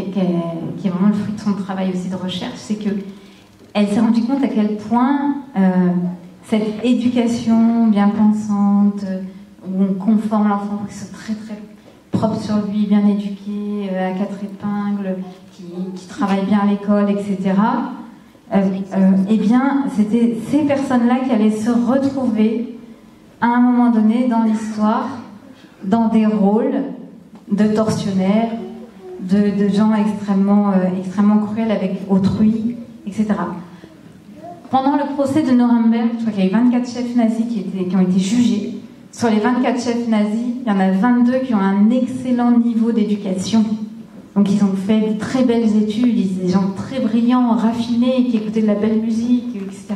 vraiment le fruit de son travail aussi de recherche, c'est qu'elle s'est rendue compte à quel point cette éducation bien pensante, où on conforme l'enfant pour qu'il soit très très propre sur lui, bien éduqué, à 4 épingles, qui travaille bien à l'école, etc., eh bien, c'était ces personnes-là qui allaient se retrouver à un moment donné dans l'histoire, dans des rôles de tortionnaires, de gens extrêmement cruels avec autrui, etc. Pendant le procès de Nuremberg, je crois qu'il y a eu 24 chefs nazis qui ont été jugés. Sur les 24 chefs nazis, il y en a 22 qui ont un excellent niveau d'éducation. Donc ils ont fait de très belles études, des gens très brillants, raffinés, qui écoutaient de la belle musique, etc.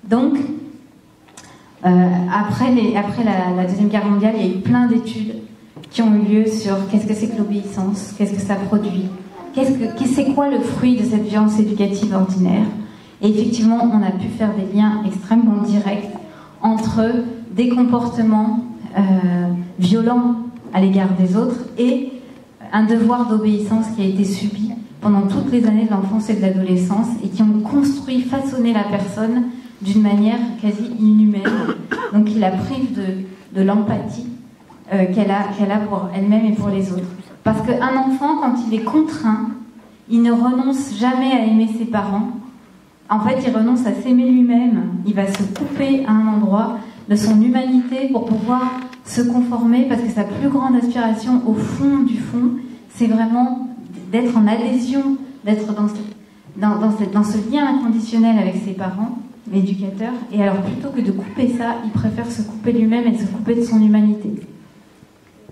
Donc, après la Deuxième Guerre mondiale, il y a eu plein d'études qui ont eu lieu sur qu'est-ce que c'est que l'obéissance, qu'est-ce que ça produit, c'est quoi le fruit de cette violence éducative ordinaire. Et effectivement, on a pu faire des liens extrêmement directs entre des comportements violents à l'égard des autres et un devoir d'obéissance qui a été subi pendant toutes les années de l'enfance et de l'adolescence et qui ont construit, façonné la personne d'une manière quasi inhumaine, donc qui la prive de l'empathie qu'elle a pour elle-même et pour les autres. Parce qu'un enfant, quand il est contraint, il ne renonce jamais à aimer ses parents. En fait, il renonce à s'aimer lui-même. Il va se couper à un endroit de son humanité pour pouvoir se conformer, parce que sa plus grande aspiration, au fond du fond, c'est vraiment d'être en adhésion, d'être dans ce lien inconditionnel avec ses parents, l'éducateur. Et alors, plutôt que de couper ça, il préfère se couper lui-même et se couper de son humanité.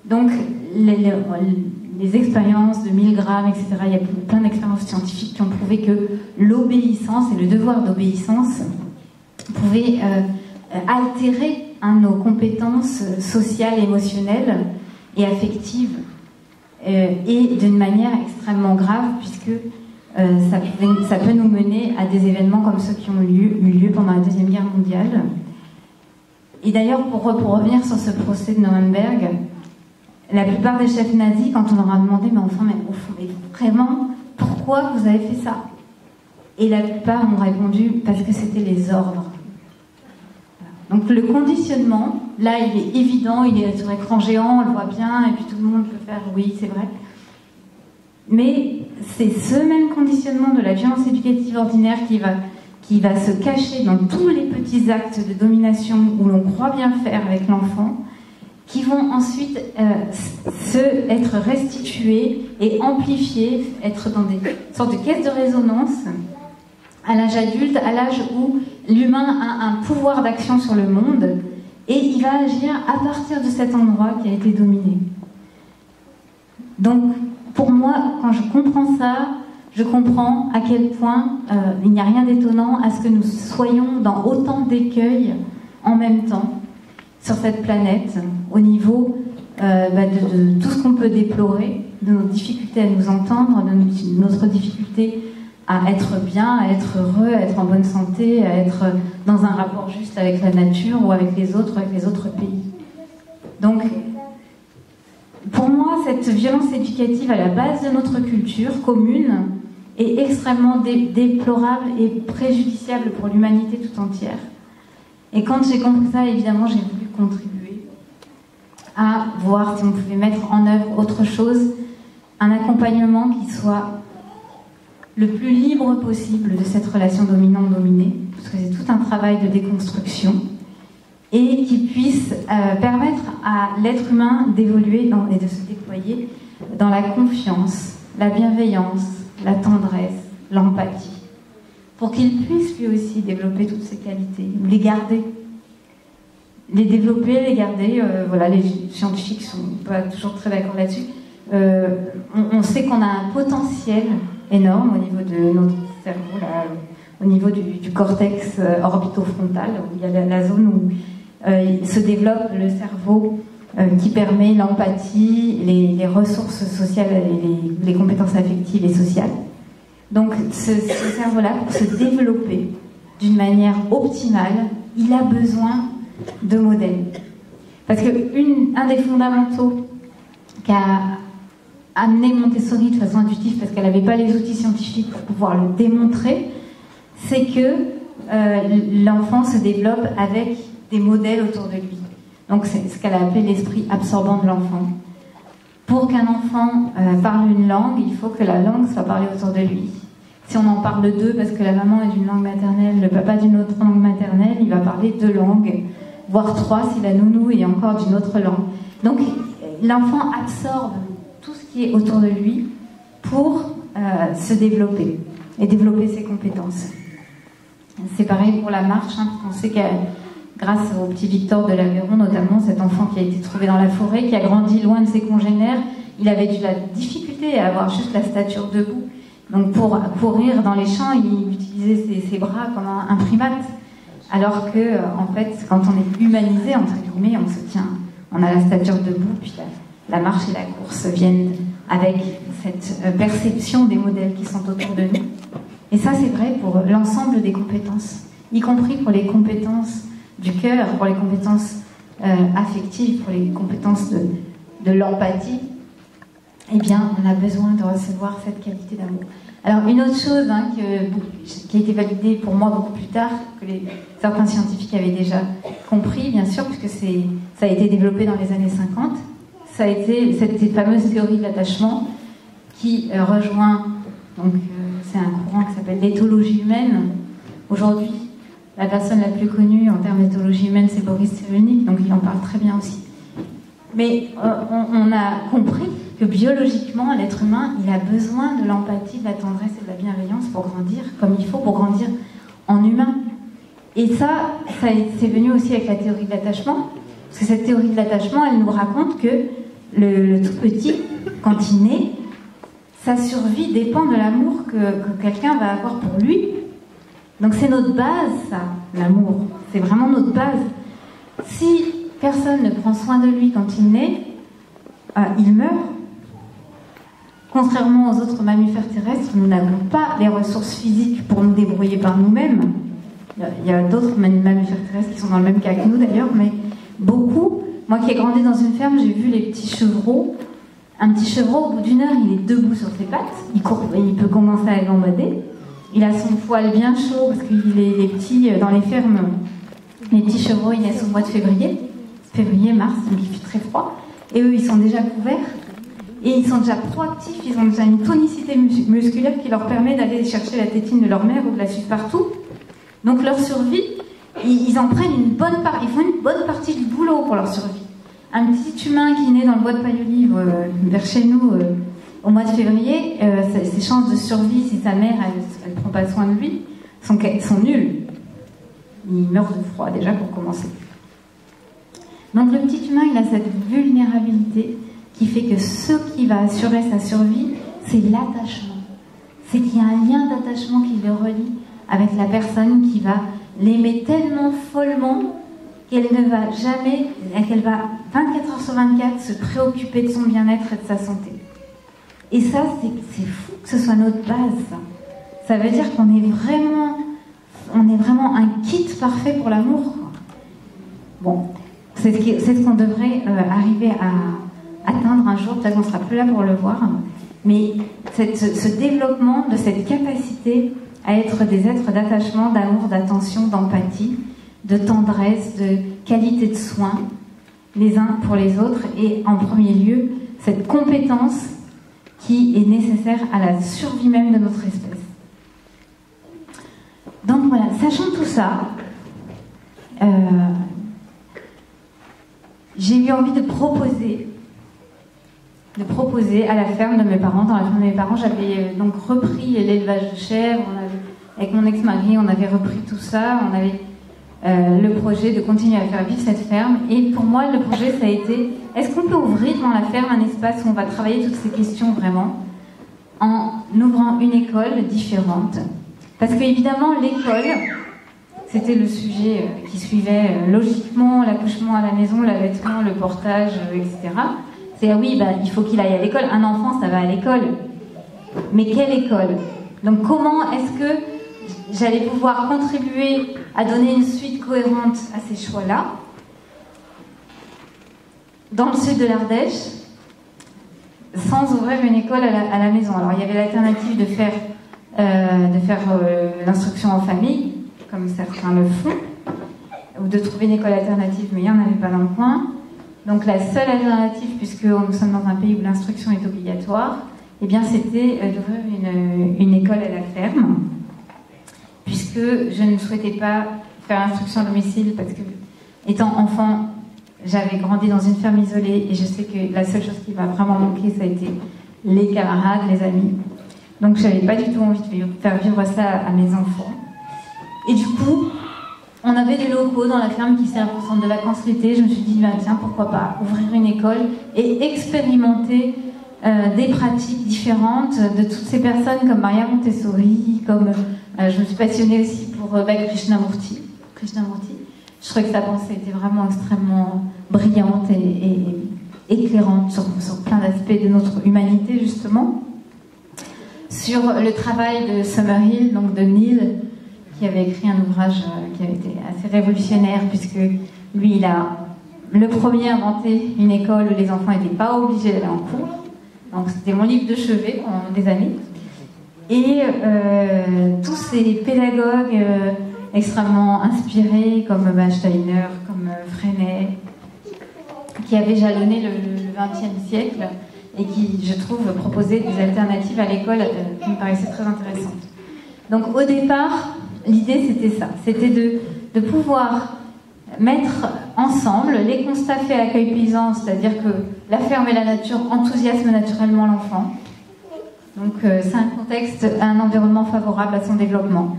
Donc, les expériences de Milgram, etc., il y a plein d'expériences scientifiques qui ont prouvé que l'obéissance et le devoir d'obéissance pouvaient altérer nos compétences sociales, émotionnelles et affectives, et d'une manière extrêmement grave, puisque ça peut nous mener à des événements comme ceux qui ont eu lieu pendant la Deuxième Guerre mondiale. Et d'ailleurs, pour revenir sur ce procès de Nuremberg, la plupart des chefs nazis, quand on leur a demandé, mais vraiment, pourquoi vous avez fait ça? Et la plupart ont répondu, parce que c'était les ordres. Donc le conditionnement, là, il est évident, il est sur écran géant, on le voit bien, et puis tout le monde peut faire, oui, c'est vrai. Mais c'est ce même conditionnement de la violence éducative ordinaire qui va se cacher dans tous les petits actes de domination où l'on croit bien faire avec l'enfant, qui vont ensuite être restitués et amplifiés, être dans des sortes de caisses de résonance à l'âge adulte, à l'âge où l'humain a un pouvoir d'action sur le monde, et il va agir à partir de cet endroit qui a été dominé. Donc, pour moi, quand je comprends ça, je comprends à quel point il n'y a rien d'étonnant à ce que nous soyons dans autant d'écueils en même temps sur cette planète, au niveau de tout ce qu'on peut déplorer, de nos difficultés à nous entendre, de notre difficulté à être bien, à être heureux, à être en bonne santé, à être dans un rapport juste avec la nature ou avec les autres pays. Donc, pour moi, cette violence éducative à la base de notre culture commune est extrêmement déplorable et préjudiciable pour l'humanité tout entière. Et quand j'ai compris ça, évidemment, j'ai voulu contribuer à voir si on pouvait mettre en œuvre autre chose, un accompagnement qui soit le plus libre possible de cette relation dominant-dominée, parce que c'est tout un travail de déconstruction, et qui puisse permettre à l'être humain d'évoluer et de se déployer dans la confiance, la bienveillance, la tendresse, l'empathie, pour qu'il puisse lui aussi développer toutes ces qualités, les garder. Les développer, les garder, voilà, les scientifiques sont pas toujours très d'accord là-dessus, on sait qu'on a un potentiel énorme au niveau de notre cerveau, là, au niveau du cortex orbitofrontal, où il y a la zone où se développe le cerveau qui permet l'empathie, les ressources sociales et les compétences affectives et sociales. Donc ce cerveau-là, pour se développer d'une manière optimale, il a besoin de modèles. Parce que un des fondamentaux qu'a amené Montessori de façon intuitive, parce qu'elle n'avait pas les outils scientifiques pour pouvoir le démontrer, c'est que l'enfant se développe avec des modèles autour de lui. Donc c'est ce qu'elle a appelé l'esprit absorbant de l'enfant. Pour qu'un enfant parle une langue, il faut que la langue soit parlée autour de lui. Si on en parle deux, parce que la maman est d'une langue maternelle, le papa d'une autre langue maternelle, il va parler deux langues, voire trois si la nounou est encore d'une autre langue. Donc l'enfant absorbe tout ce qui est autour de lui pour se développer et développer ses compétences. C'est pareil pour la marche, hein, parce qu'on sait que grâce au petit Victor de l'Aveyron, notamment cet enfant qui a été trouvé dans la forêt, qui a grandi loin de ses congénères, il avait de la difficulté à avoir juste la stature debout. Donc pour courir dans les champs, il utilisait ses bras comme un primate. Alors que, en fait, quand on est humanisé, entre guillemets, on se tient, on a la stature debout, puis la marche et la course viennent avec cette perception des modèles qui sont autour de nous. Et ça, c'est vrai pour l'ensemble des compétences, y compris pour les compétences du cœur, pour les compétences affectives, pour les compétences de l'empathie. Eh bien, on a besoin de recevoir cette qualité d'amour. Alors, une autre chose qui a été validée pour moi beaucoup plus tard, que certains scientifiques avaient déjà compris, bien sûr, puisque ça a été développé dans les années 50, ça a été cette fameuse théorie de l'attachement qui rejoint, donc c'est un courant qui s'appelle l'éthologie humaine. Aujourd'hui, la personne la plus connue en termes d'éthologie humaine, c'est Boris Cyrulnik, donc il en parle très bien aussi. Mais on a compris que biologiquement, l'être humain, il a besoin de l'empathie, de la tendresse et de la bienveillance pour grandir comme il faut, pour grandir en humain. Et ça c'est venu aussi avec la théorie de l'attachement, parce que cette théorie de l'attachement, elle nous raconte que le tout petit, quand il naît, sa survie dépend de l'amour que quelqu'un va avoir pour lui. Donc c'est notre base, ça, l'amour. C'est vraiment notre base. Si personne ne prend soin de lui quand il naît, il meurt. Contrairement aux autres mammifères terrestres, nous n'avons pas les ressources physiques pour nous débrouiller par nous-mêmes. Il y a d'autres mammifères terrestres qui sont dans le même cas que nous d'ailleurs, mais beaucoup. Moi qui ai grandi dans une ferme, j'ai vu les petits chevreaux. Un petit chevreau, au bout d'une heure, il est debout sur ses pattes, il peut commencer à gambader. Il a son poil bien chaud, parce qu'il est les petits, dans les fermes, les petits chevreaux, ils naissent au mois de février, mars, donc il fait très froid. Et eux, ils sont déjà couverts. Et ils sont déjà proactifs, ils ont déjà une tonicité musculaire qui leur permet d'aller chercher la tétine de leur mère ou de la suivre partout. Donc leur survie, ils en prennent une bonne part, ils font une bonne partie du boulot pour leur survie. Un petit humain qui naît dans le bois de Paille-Olive, vers chez nous, au mois de février, ses chances de survie, si sa mère elle prend pas soin de lui, sont nulles. Il meurt de froid déjà pour commencer. Donc le petit humain, il a cette vulnérabilité qui fait que ce qui va assurer sa survie, c'est l'attachement. C'est qu'il y a un lien d'attachement qui le relie avec la personne qui va l'aimer tellement follement qu'elle ne va jamais, qu'elle va 24 heures sur 24 se préoccuper de son bien-être et de sa santé. Et ça, c'est fou que ce soit notre base. Ça veut dire qu'on est vraiment un kit parfait pour l'amour. Bon, c'est ce qu'on devrait arriver à atteindre un jour, peut-être qu'on ne sera plus là pour le voir, mais ce développement de cette capacité à être des êtres d'attachement, d'amour, d'attention, d'empathie, de tendresse, de qualité de soins, les uns pour les autres, et en premier lieu, cette compétence qui est nécessaire à la survie même de notre espèce. Donc voilà, sachant tout ça, j'ai eu envie de proposer à la ferme de mes parents. Dans la ferme de mes parents, j'avais donc repris l'élevage de chèvres. Avec mon ex-mari, on avait repris tout ça. On avait le projet de continuer à faire vivre cette ferme. Et pour moi, le projet, ça a été, est-ce qu'on peut ouvrir dans la ferme un espace où on va travailler toutes ces questions vraiment, en ouvrant une école différente? Parce qu'évidemment, l'école, c'était le sujet qui suivait logiquement l'accouchement à la maison, l'allaitement, le portage, etc. C'est, ah oui, il faut qu'il aille à l'école. Un enfant, ça va à l'école. Mais quelle école? Donc comment est-ce que j'allais pouvoir contribuer à donner une suite cohérente à ces choix-là dans le sud de l'Ardèche, sans ouvrir une école à la maison? Alors il y avait l'alternative de faire l'instruction en famille, comme certains le font, ou de trouver une école alternative, mais il n'y en avait pas dans le coin. Donc la seule alternative, puisque nous sommes dans un pays où l'instruction est obligatoire, eh bien c'était d'ouvrir une école à la ferme, puisque je ne souhaitais pas faire l'instruction à domicile, parce que, étant enfant, j'avais grandi dans une ferme isolée, et je sais que la seule chose qui m'a vraiment manqué, ça a été les camarades, les amis. Donc je n'avais pas du tout envie de faire vivre ça à mes enfants. Et du coup, on avait des locaux dans la ferme qui servent au centre de vacances l'été. Je me suis dit, tiens, pourquoi pas ouvrir une école et expérimenter des pratiques différentes de toutes ces personnes comme Maria Montessori, comme je me suis passionnée aussi pour Krishnamurti. Je trouvais que sa pensée était vraiment extrêmement brillante et éclairante sur plein d'aspects de notre humanité, justement. Sur le travail de Summerhill, donc de Neil, qui avait écrit un ouvrage qui avait été assez révolutionnaire, puisque lui, il a le premier inventé une école où les enfants n'étaient pas obligés d'aller en cours. Donc c'était mon livre de chevet pendant des années. Et tous ces pédagogues extrêmement inspirés, comme Steiner, comme Freinet, qui avaient jalonné le XXe siècle et qui, je trouve, proposaient des alternatives à l'école qui me paraissaient très intéressantes. Donc au départ, l'idée c'était ça, c'était de pouvoir mettre ensemble les constats faits à l'accueil paysan, c'est-à-dire que la ferme et la nature enthousiasment naturellement l'enfant. Donc c'est un contexte, un environnement favorable à son développement.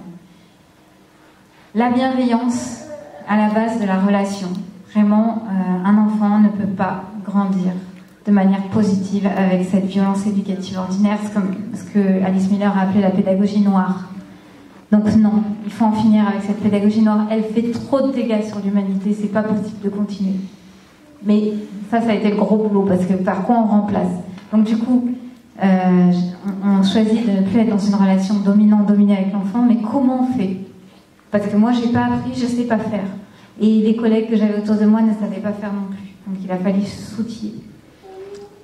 La bienveillance à la base de la relation. Vraiment, un enfant ne peut pas grandir de manière positive avec cette violence éducative ordinaire, c'est comme ce que Alice Miller a appelé la pédagogie noire. Donc non, il faut en finir avec cette pédagogie noire. Elle fait trop de dégâts sur l'humanité, c'est pas possible de continuer. Mais ça a été le gros boulot, parce que par quoi on remplace? Donc du coup, on choisit de ne plus être dans une relation dominant-dominée avec l'enfant, mais comment on fait? Parce que moi, j'ai pas appris, je sais pas faire. Et les collègues que j'avais autour de moi ne savaient pas faire non plus. Donc il a fallu s'outiller.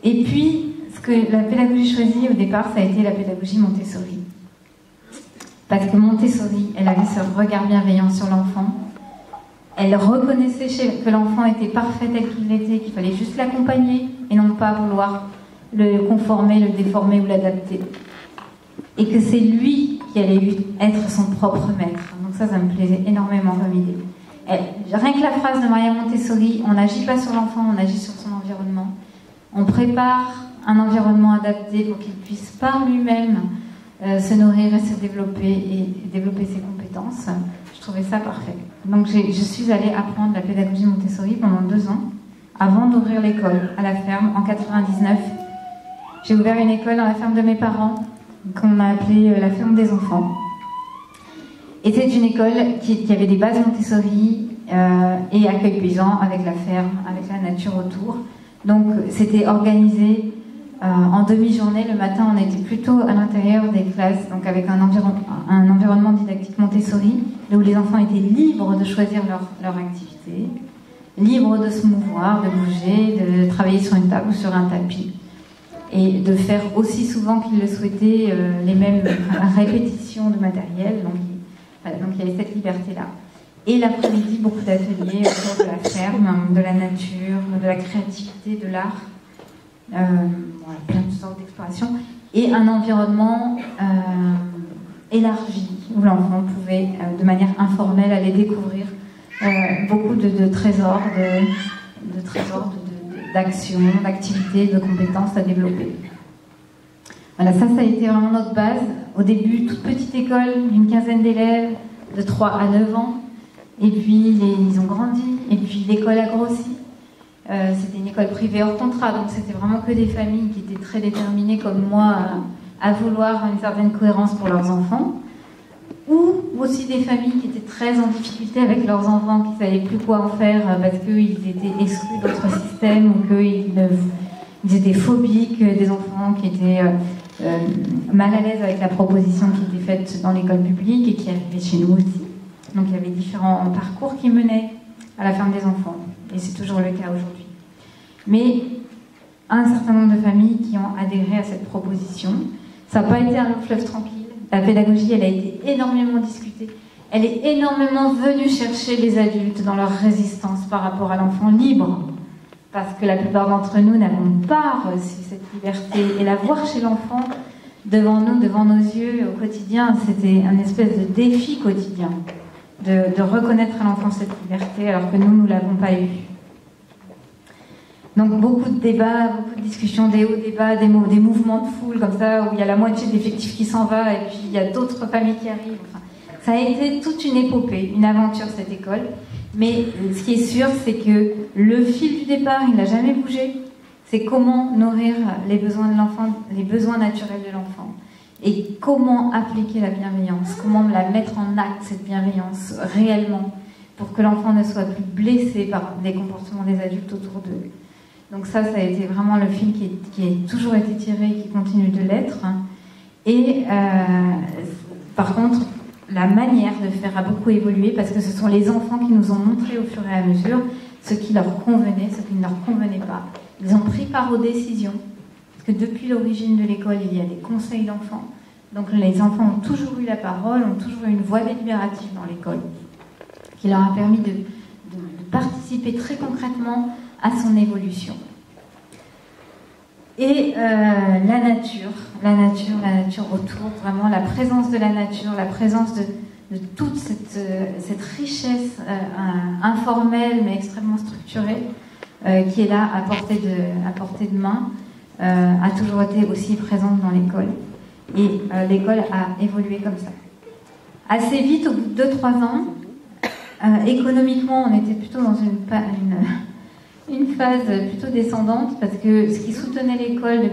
Et puis, ce que la pédagogie choisie au départ, ça a été la pédagogie Montessori. Parce que Montessori, elle avait ce regard bienveillant sur l'enfant. Elle reconnaissait que l'enfant était parfait tel qu'il était, qu'il fallait juste l'accompagner et non pas vouloir le conformer, le déformer ou l'adapter. Et que c'est lui qui allait être son propre maître. Donc ça me plaisait énormément comme idée. Rien que la phrase de Maria Montessori, on n'agit pas sur l'enfant, on agit sur son environnement. On prépare un environnement adapté pour qu'il puisse par lui-même se nourrir et se développer et développer ses compétences. Je trouvais ça parfait. Donc je suis allée apprendre la pédagogie Montessori pendant 2 ans avant d'ouvrir l'école à la ferme en 99. J'ai ouvert une école dans la ferme de mes parents qu'on a appelée la ferme des enfants. Et c'est une école qui avait des bases Montessori et accueil paysan avec la ferme, avec la nature autour. Donc c'était organisé en demi-journée. Le matin, on était plutôt à l'intérieur des classes, donc avec un environnement didactique Montessori, où les enfants étaient libres de choisir leur activité, libres de se mouvoir, de bouger, de travailler sur une table ou sur un tapis, et de faire aussi souvent qu'ils le souhaitaient les mêmes répétitions de matériel. Donc il y avait cette liberté-là. Et l'après-midi, beaucoup d'ateliers autour de la ferme, de la nature, de la créativité, de l'art. Voilà, plein de sortes d'explorations. Et un environnement élargi, où l'enfant pouvait, de manière informelle, aller découvrir beaucoup de trésors, d'actions, d'activités, de compétences à développer. Voilà, ça a été vraiment notre base. Au début, toute petite école, d'une 15aine d'élèves, de 3 à 9 ans. Et puis ils ont grandi, et puis l'école a grossi. C'était une école privée hors contrat, donc c'était vraiment que des familles qui étaient très déterminées comme moi à vouloir une certaine cohérence pour leurs enfants, ou aussi des familles qui étaient très en difficulté avec leurs enfants, qui ne savaient plus quoi en faire parce qu'ils étaient exclus d'autres systèmes ou qu'ils étaient phobiques, des enfants qui étaient mal à l'aise avec la proposition qui était faite dans l'école publique et qui arrivait chez nous aussi. Donc il y avait différents parcours qui menaient à la ferme des enfants, et c'est toujours le cas aujourd'hui. Mais un certain nombre de familles qui ont adhéré à cette proposition. Ça n'a pas été un long fleuve tranquille. La pédagogie, elle a été énormément discutée. Elle est énormément venue chercher les adultes dans leur résistance par rapport à l'enfant libre. Parce que la plupart d'entre nous n'avons pas reçu cette liberté. Et la voir chez l'enfant, devant nous, devant nos yeux, au quotidien, c'était un espèce de défi quotidien. De reconnaître à l'enfant cette liberté, alors que nous ne l'avons pas eue. Donc beaucoup de débats, beaucoup de discussions, des hauts débats, des mouvements de foule comme ça, où il y a la moitié de l'effectif qui s'en va et puis il y a d'autres familles qui arrivent. Enfin, ça a été toute une épopée, une aventure cette école. Mais ce qui est sûr, c'est que le fil du départ, il n'a jamais bougé. C'est comment nourrir les besoins de l'enfant, les besoins naturels de l'enfant. Et comment appliquer la bienveillance, comment la mettre en acte, cette bienveillance, réellement, pour que l'enfant ne soit plus blessé par les comportements des adultes autour d'eux. Donc ça a été vraiment le fil qui a toujours été tiré et qui continue de l'être. Et par contre, la manière de faire a beaucoup évolué parce que ce sont les enfants qui nous ont montré au fur et à mesure ce qui leur convenait, ce qui ne leur convenait pas. Ils ont pris part aux décisions, parce que depuis l'origine de l'école, il y a des conseils d'enfants. Donc les enfants ont toujours eu la parole, ont toujours eu une voix délibérative dans l'école, qui leur a permis de participer très concrètement à son évolution. Et la nature autour, vraiment la présence de la nature, la présence de toute cette richesse informelle mais extrêmement structurée qui est là à portée de main, a toujours été aussi présente dans l'école. Et l'école a évolué comme ça. Assez vite, au bout de 2-3 ans, économiquement, on était plutôt dans une phase plutôt descendante, parce que ce qui soutenait l'école,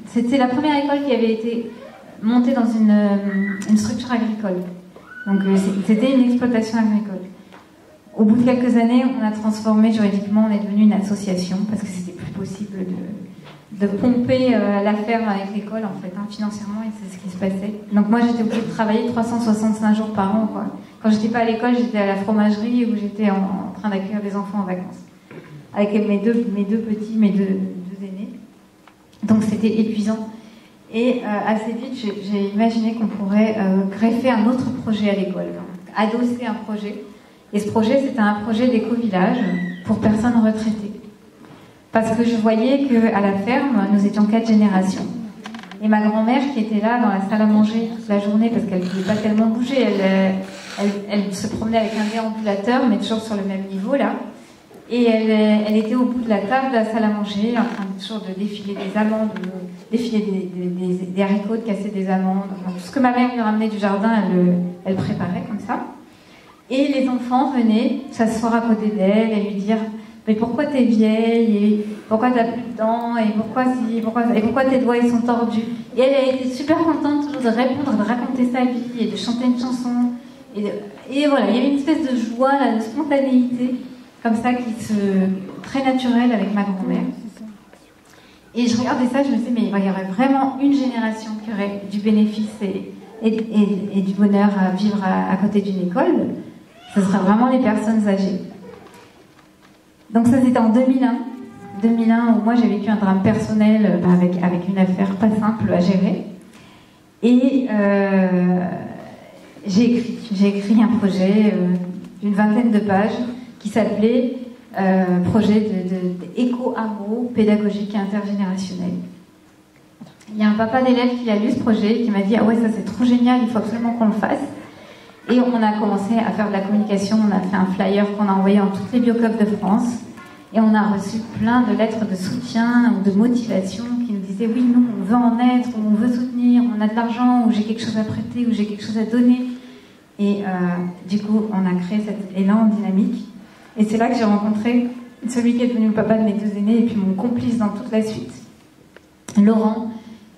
c'était la première école qui avait été montée dans une structure agricole. Donc c'était une exploitation agricole. Au bout de quelques années, on a transformé juridiquement, on est devenu une association, parce que c'était plus possible de pomper la ferme avec l'école, en fait, financièrement, et c'est ce qui se passait. Donc moi, j'étais obligée de travailler 365 jours par an, quoi. Quand j'étais pas à l'école, j'étais à la fromagerie, où j'étais en train d'accueillir des enfants en vacances. Avec mes deux petits, mes deux aînés. Donc c'était épuisant. Et assez vite, j'ai imaginé qu'on pourrait greffer un autre projet à l'école, adosser un projet. Et ce projet, c'était un projet d'éco-village pour personnes retraitées. Parce que je voyais qu'à la ferme, nous étions 4 générations. Et ma grand-mère, qui était là dans la salle à manger toute la journée, parce qu'elle ne pouvait pas tellement bouger, elle se promenait avec un déambulateur, mais toujours sur le même niveau, là. Et elle était au bout de la table de la salle à manger, en train toujours de défiler des amandes, défiler des haricots, de casser des amandes. Enfin, tout ce que ma mère lui ramenait du jardin, elle préparait comme ça. Et les enfants venaient s'asseoir à côté d'elle et lui dire « Mais pourquoi t'es vieille ? Et pourquoi t'as plus de dents ? Et pourquoi tes doigts ils sont tordus ?» Et elle a été super contente toujours de répondre, de raconter sa vie et de chanter une chanson. Et voilà, il y avait une espèce de joie, là, de spontanéité, comme ça, très naturelle avec ma grand-mère. Et je regardais ça, je me disais, mais il y aurait vraiment une génération qui aurait du bénéfice et du bonheur à vivre à côté d'une école. Ce sera vraiment les personnes âgées. Donc ça, c'était en 2001. 2001, où moi, j'ai vécu un drame personnel avec une affaire pas simple à gérer. Et j'ai écrit un projet d'une 20aine de pages qui s'appelait projet d'éco-hameau pédagogique et intergénérationnel. Il y a un papa d'élève qui a lu ce projet et qui m'a dit « Ah ouais, ça c'est trop génial, il faut absolument qu'on le fasse ». Et on a commencé à faire de la communication, on a fait un flyer qu'on a envoyé dans toutes les biocopes de France et on a reçu plein de lettres de soutien ou de motivation qui nous disaient « Oui, nous, on veut en être, on veut soutenir, on a de l'argent, ou j'ai quelque chose à prêter, ou j'ai quelque chose à donner ». Et du coup, on a créé cet élan dynamique. Et c'est là que j'ai rencontré celui qui est devenu le papa de mes 2 aînés et puis mon complice dans toute la suite, Laurent.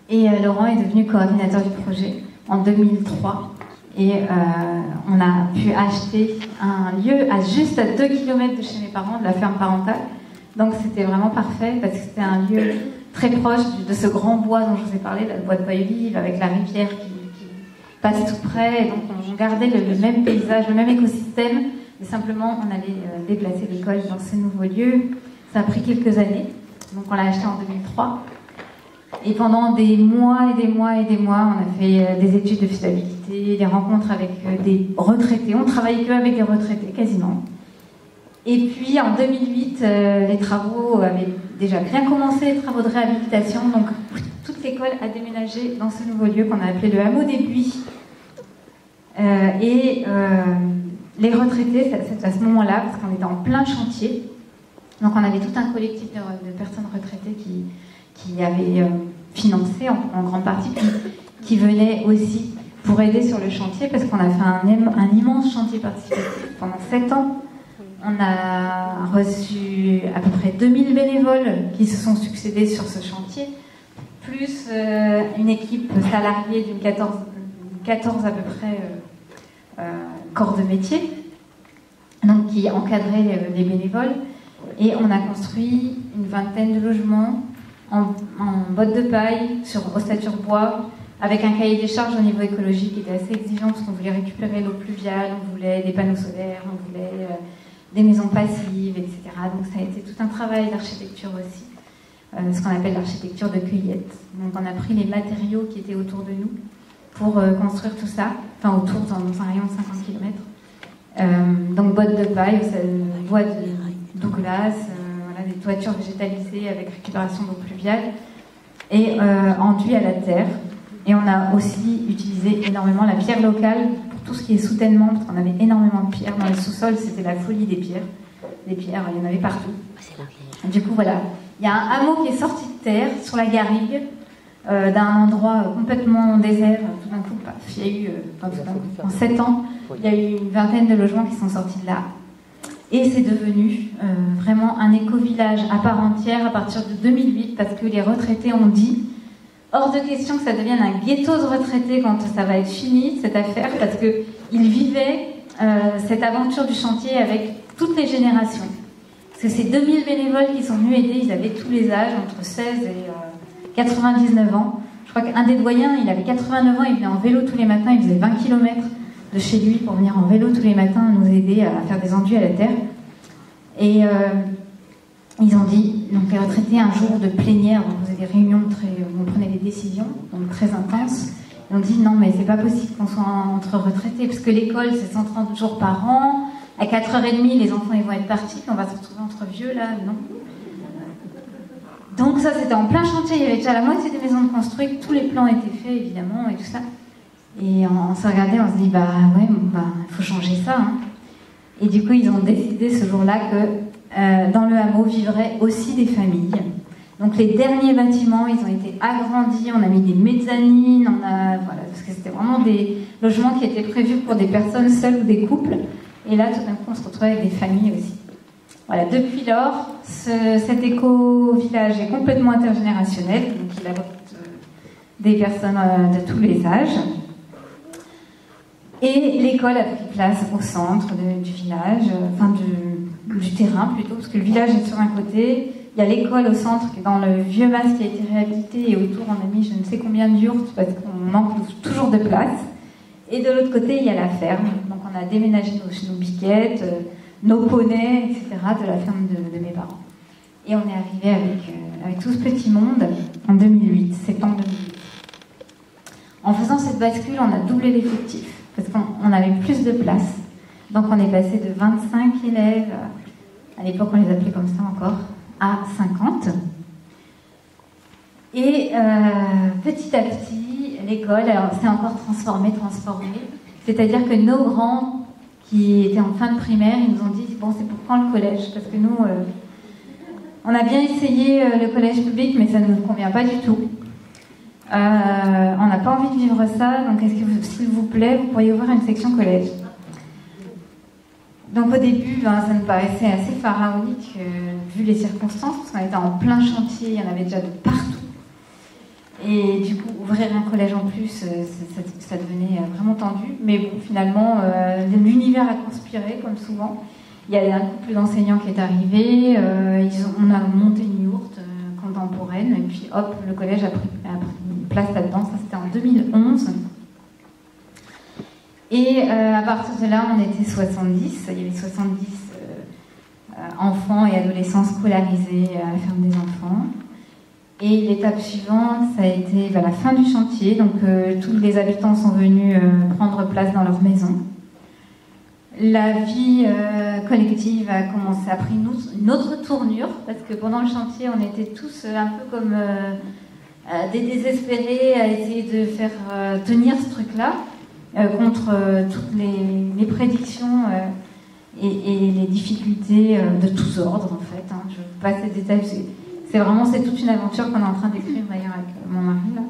Et Laurent est devenu coordinateur du projet en 2003. Et on a pu acheter un lieu à juste à 2 km de chez mes parents, de la ferme parentale. Donc c'était vraiment parfait parce que c'était un lieu très proche de ce grand bois dont je vous ai parlé, le bois de Paille-Vive, avec la rivière qui passe tout près. Et donc on gardait le même paysage, le même écosystème, mais simplement on allait déplacer l'école dans ce nouveau lieu. Ça a pris quelques années, donc on l'a acheté en 2003. Et pendant des mois et des mois et des mois, on a fait des études de faisabilité, des rencontres avec des retraités. On travaillait que avec des retraités, quasiment. Et puis en 2008, les travaux avaient déjà bien commencé, les travaux de réhabilitation. Donc toute l'école a déménagé dans ce nouveau lieu qu'on a appelé le hameau des Buis. Les retraités, c'est à ce moment-là, parce qu'on était en plein chantier. Donc on avait tout un collectif de personnes retraitées qui avaient financé en grande partie, puis qui venaient aussi pour aider sur le chantier, parce qu'on a fait un immense chantier participatif pendant 7 ans. On a reçu à peu près 2000 bénévoles qui se sont succédés sur ce chantier, plus une équipe salariée d'une 14 à peu près corps de métier, donc qui encadrait les bénévoles. Et on a construit une vingtaine de logements en bottes de paille, sur ossature bois, avec un cahier des charges au niveau écologique qui était assez exigeant parce qu'on voulait récupérer l'eau pluviale, on voulait des panneaux solaires, on voulait des maisons passives, etc. Donc ça a été tout un travail d'architecture aussi, ce qu'on appelle l'architecture de cueillette. Donc on a pris les matériaux qui étaient autour de nous pour construire tout ça, enfin autour dans un rayon de 50 km. Donc bottes de paille, bois de Douglas, des toitures végétalisées avec récupération d'eau pluviale et enduit à la terre. Et on a aussi utilisé énormément la pierre locale pour tout ce qui est soutènement, parce qu'on avait énormément de pierres dans les sous-sols, c'était la folie des pierres. Des pierres, il y en avait partout. Du coup, voilà. Il y a un hameau qui est sorti de terre sur la garrigue, d'un endroit complètement désert. Tout d'un coup, il y a eu, en 7 ans, il y a eu une vingtaine de logements qui sont sortis de là. Et c'est devenu vraiment un éco-village à part entière à partir de 2008, parce que les retraités ont dit hors de question que ça devienne un ghetto de retraités quand ça va être fini, cette affaire, parce qu'ils vivaient cette aventure du chantier avec toutes les générations. Parce que ces 2000 bénévoles qui sont venus aider, ils avaient tous les âges, entre 16 et 99 ans. Je crois qu'un des doyens, il avait 89 ans, il venait en vélo tous les matins, il faisait 20 km de chez lui pour venir en vélo tous les matins nous aider à faire des enduits à la terre. Et ils ont dit, donc les retraités, un jour de plénière, donc on faisait des réunions où on prenait des décisions, donc très intenses. Ils ont dit non, mais c'est pas possible qu'on soit entre retraités, parce que l'école c'est 130 jours par an, à 4h30 les enfants ils vont être partis, puis on va se retrouver entre vieux là, non. Donc ça c'était en plein chantier, il y avait déjà la moitié des maisons de construites, tous les plans étaient faits évidemment et tout ça. Et on s'est regardé, on se dit bah ouais, il faut changer ça. Hein. Et du coup ils ont décidé ce jour-là que dans le hameau vivraient aussi des familles. Donc les derniers bâtiments, ils ont été agrandis, on a mis des mezzanines, voilà, parce que c'était vraiment des logements qui étaient prévus pour des personnes seules ou des couples. Et là, tout d'un coup, on se retrouvait avec des familles aussi. Voilà, depuis lors, cet éco-village est complètement intergénérationnel, donc il abrite des personnes de tous les âges. Et l'école a pris place au centre du village, enfin du terrain plutôt, parce que le village est sur un côté. Il y a l'école au centre qui est dans le vieux mas qui a été réhabilité et autour on a mis je ne sais combien de yurts parce qu'on manque toujours de place. Et de l'autre côté il y a la ferme. Donc on a déménagé nos biquettes, nos poneys, etc. de la ferme de mes parents. Et on est arrivé avec tout ce petit monde en 2008, septembre 2008. En faisant cette bascule, on a doublé l'effectif parce qu'on avait plus de place. Donc on est passé de 25 élèves, à l'époque on les appelait comme ça encore, à 50. Et petit à petit, l'école s'est encore transformée. C'est-à-dire que nos grands, qui étaient en fin de primaire, ils nous ont dit, bon, c'est pour quand le collège? Parce que nous, on a bien essayé le collège public, mais ça ne nous convient pas du tout. On n'a pas envie de vivre ça, donc est-ce que, s'il vous plaît, vous pourriez ouvrir une section collège? Donc au début, ça me paraissait assez pharaonique, vu les circonstances, parce qu'on était en plein chantier, il y en avait déjà de partout. Et du coup, ouvrir un collège en plus, ça devenait vraiment tendu. Mais bon, finalement, l'univers a conspiré, comme souvent. Il y a un couple d'enseignants qui est arrivé, on a monté une yourte contemporaine, et puis hop, le collège a pris une place là-dedans. Ça, c'était en 2011. Et à partir de là, on était 70. Il y avait 70 enfants et adolescents scolarisés à la ferme des enfants. Et l'étape suivante, ça a été la fin du chantier. Donc tous les habitants sont venus prendre place dans leur maison. La vie collective a pris une autre tournure, parce que pendant le chantier, on était tous un peu comme des désespérés à essayer de faire tenir ce truc-là contre toutes les prédictions et les difficultés de tous ordres, en fait. Je ne vais pas passer des détails. C'est toute une aventure qu'on est en train d'écrire d'ailleurs avec mon mari là.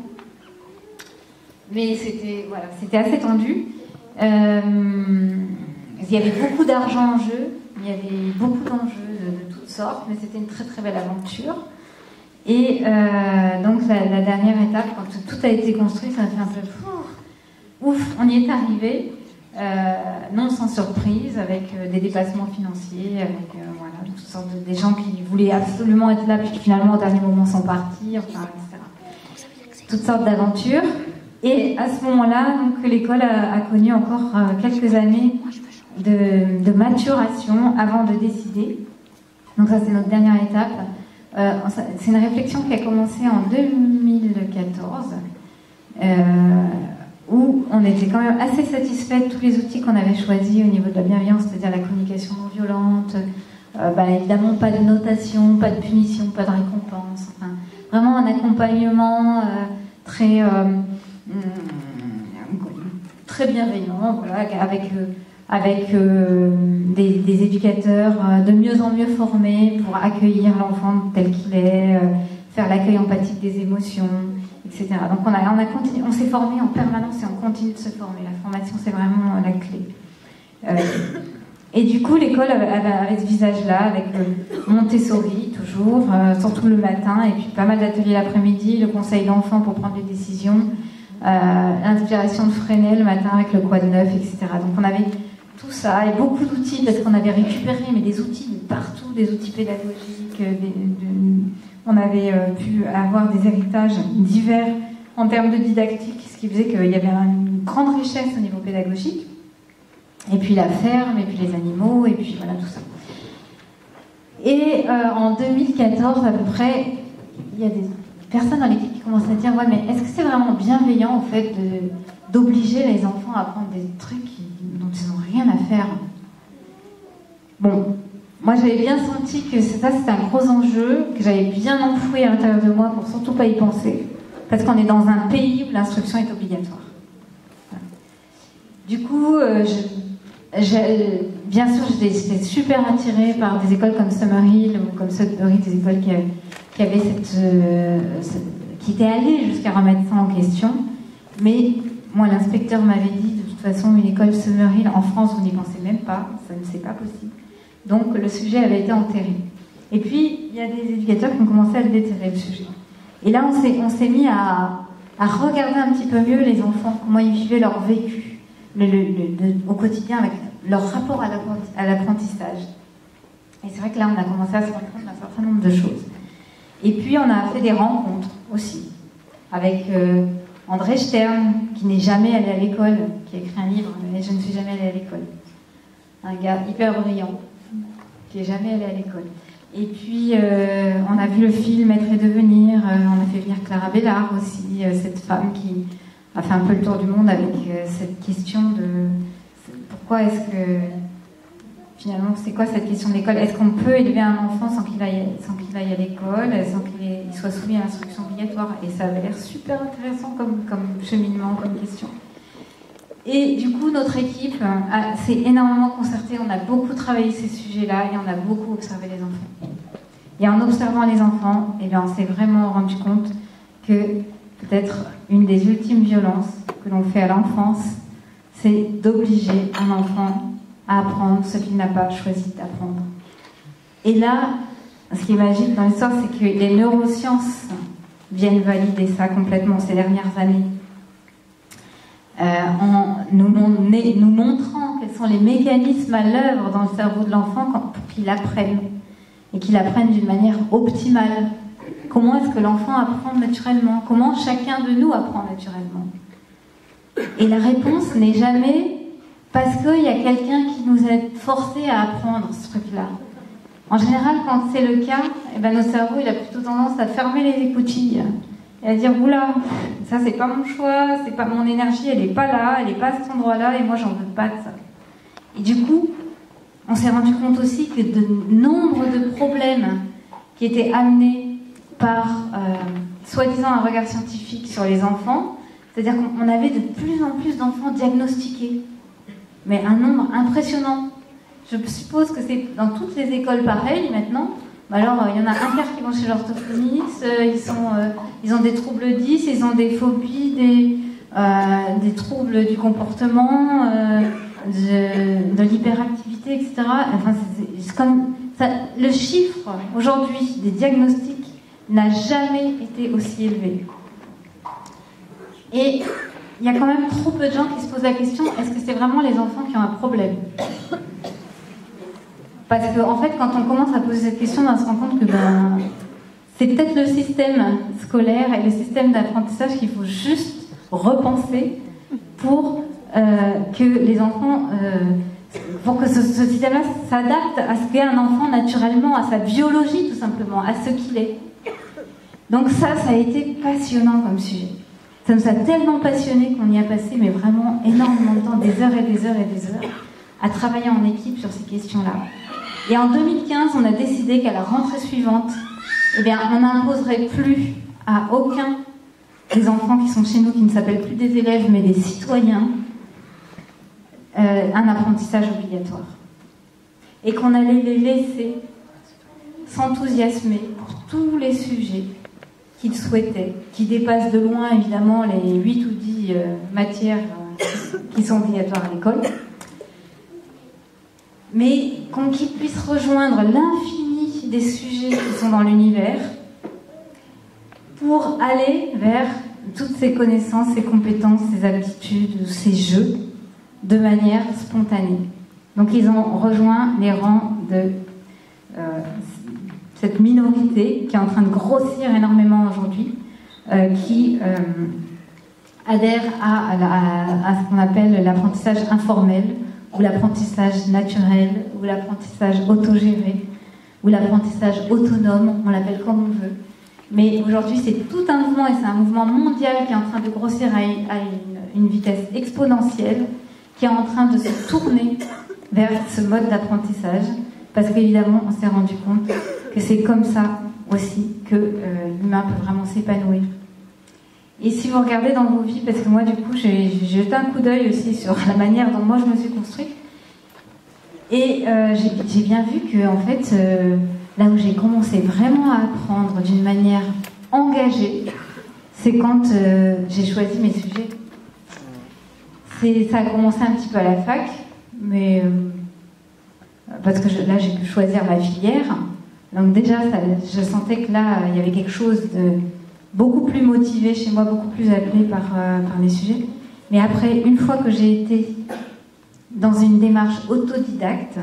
Mais c'était assez tendu. Il y avait beaucoup d'argent en jeu, il y avait beaucoup d'enjeux de toutes sortes, mais c'était une très très belle aventure. Et donc la dernière étape, quand tout a été construit, ça a fait un peu ouf, on y est arrivé, non sans surprise, avec des dépassements financiers, avec toutes sortes des gens qui voulaient absolument être là, puis qui finalement au dernier moment sont partis, etc. Toutes sortes d'aventures. Et à ce moment-là, donc, l'école a connu encore quelques années de maturation avant de décider. Donc ça, c'est notre dernière étape. C'est une réflexion qui a commencé en 2014, où on était quand même assez satisfait de tous les outils qu'on avait choisis au niveau de la bienveillance, c'est-à-dire la communication non violente, évidemment pas de notation, pas de punition, pas de récompense, enfin, vraiment un accompagnement très bienveillant, avec des éducateurs de mieux en mieux formés pour accueillir l'enfant tel qu'il est, faire l'accueil empathique des émotions, etc. Donc on s'est formé en permanence et on continue de se former. La formation, c'est vraiment la clé. Et du coup, l'école avait ce visage-là, avec Montessori, toujours, surtout le matin, et puis pas mal d'ateliers l'après-midi, le conseil d'enfants pour prendre des décisions, l'inspiration de Fresnel le matin avec le quad neuf, etc. Donc on avait tout ça, et beaucoup d'outils, parce qu'on avait récupéré des outils de partout, des outils pédagogiques, on avait pu avoir des héritages divers en termes de didactique, ce qui faisait qu'il y avait une grande richesse au niveau pédagogique. Et puis la ferme, et puis les animaux, et puis voilà tout ça. Et en 2014 à peu près, il y a des personnes dans l'équipe qui commencent à dire « Ouais, mais est-ce que c'est vraiment bienveillant, en fait, d'obliger les enfants à apprendre des trucs dont ils n'ont rien à faire ?» Bon, moi j'avais bien senti que ça c'était un gros enjeu, que j'avais bien enfoui à l'intérieur de moi pour surtout pas y penser, parce qu'on est dans un pays où l'instruction est obligatoire. Voilà. Du coup, bien sûr, j'étais super attirée par des écoles comme Summerhill ou comme Sudbury, des écoles qui avaient qui étaient allées jusqu'à remettre ça en question. Mais moi, l'inspecteur m'avait dit, de toute façon, une école Summerhill en France, vous n'y pensez même pas, ça ne c'est pas possible. Donc le sujet avait été enterré. Et puis, il y a des éducateurs qui ont commencé à le déterrer, le sujet. Et là, on s'est mis à regarder un petit peu mieux les enfants, comment ils vivaient leur vécu au quotidien, avec leur rapport à l'apprentissage. Et c'est vrai que là, on a commencé à se rendre compte d'un certain nombre de choses. Et puis, on a fait des rencontres aussi, avec André Stern, qui n'est jamais allé à l'école, qui a écrit un livre, mais je ne suis jamais allée à l'école. Un gars hyper brillant, qui n'est jamais allé à l'école. Et puis, on a vu le film Être et devenir, on a fait venir Clara Bellard aussi, cette femme qui a fait un peu le tour du monde avec cette question de pourquoi est-ce que, finalement, c'est quoi cette question de l'école? Est-ce qu'on peut élever un enfant sans qu'il aille à l'école, sans qu'il soit soumis à l'instruction obligatoire? Et ça avait l'air super intéressant comme cheminement, comme question. Et du coup, notre équipe s'est énormément concertée, on a beaucoup travaillé ces sujets-là et on a beaucoup observé les enfants. Et en observant les enfants, on s'est vraiment rendu compte que peut-être une des ultimes violences que l'on fait à l'enfance, c'est d'obliger un enfant à apprendre ce qu'il n'a pas choisi d'apprendre. Et là, ce qui est magique dans l'histoire, c'est que les neurosciences viennent valider ça complètement ces dernières années. En nous montrant quels sont les mécanismes à l'œuvre dans le cerveau de l'enfant pour qu'il apprenne, et qu'il apprenne d'une manière optimale. Comment est-ce que l'enfant apprend naturellement? Comment chacun de nous apprend naturellement? Et la réponse n'est jamais parce qu'il y a quelqu'un qui nous a forcé à apprendre ce truc-là. En général, quand c'est le cas, eh ben, notre cerveau il a plutôt tendance à fermer les écoutilles et à dire « Oula, ça c'est pas mon choix, c'est pas mon énergie, elle est pas là, elle est pas à cet endroit-là et moi j'en veux pas de ça. » Et du coup, on s'est rendu compte aussi que de nombre de problèmes qui étaient amenés par soi-disant un regard scientifique sur les enfants, c'est-à-dire qu'on avait de plus en plus d'enfants diagnostiqués, mais un nombre impressionnant. Je suppose que c'est dans toutes les écoles pareil maintenant. Alors, il y en a un quart qui vont chez l'orthophoniste, ils ont des troubles 10, ils ont des phobies, des troubles du comportement, de l'hyperactivité, etc. Enfin, c'est comme ça, le chiffre aujourd'hui des diagnostics n'a jamais été aussi élevé. Et il y a quand même trop peu de gens qui se posent la question, est-ce que c'est vraiment les enfants qui ont un problème? Parce qu'en fait, quand on commence à poser cette question, on se rend compte que c'est peut-être le système scolaire et le système d'apprentissage qu'il faut juste repenser pour que les enfants, pour que ce système-là s'adapte à ce qu'est un enfant naturellement, à sa biologie tout simplement, à ce qu'il est. Donc ça a été passionnant comme sujet. Ça nous a tellement passionnés qu'on y a passé mais vraiment énormément de temps, des heures et des heures et des heures, à travailler en équipe sur ces questions-là. Et en 2015, on a décidé qu'à la rentrée suivante, eh bien, on n'imposerait plus à aucun des enfants qui sont chez nous, qui ne s'appellent plus des élèves mais des citoyens, un apprentissage obligatoire. Et qu'on allait les laisser s'enthousiasmer pour tous les sujets qu'ils souhaitaient, qui dépassent de loin évidemment les 8 ou 10 matières qui sont obligatoires à l'école, mais qu'ils puissent rejoindre l'infini des sujets qui sont dans l'univers pour aller vers toutes ces connaissances, ces compétences, ces aptitudes, ces jeux de manière spontanée. Donc ils ont rejoint les rangs de cette minorité qui est en train de grossir énormément aujourd'hui, qui adhère à ce qu'on appelle l'apprentissage informel, ou l'apprentissage naturel, ou l'apprentissage autogéré, ou l'apprentissage autonome, on l'appelle comme on veut. Mais aujourd'hui, c'est tout un mouvement, et c'est un mouvement mondial qui est en train de grossir à une vitesse exponentielle, qui est en train de se tourner vers ce mode d'apprentissage, parce qu'évidemment, on s'est rendu compte que c'est comme ça aussi que l'humain peut vraiment s'épanouir. Et si vous regardez dans vos vies, parce que moi du coup j'ai jeté un coup d'œil aussi sur la manière dont moi je me suis construite, et j'ai bien vu que en fait là où j'ai commencé vraiment à apprendre d'une manière engagée, c'est quand j'ai choisi mes sujets. Ça a commencé un petit peu à la fac, mais parce que là j'ai pu choisir ma filière, donc déjà je sentais que là il y avait quelque chose de beaucoup plus motivée chez moi, beaucoup plus appelée par les sujets. Mais après, une fois que j'ai été dans une démarche autodidacte,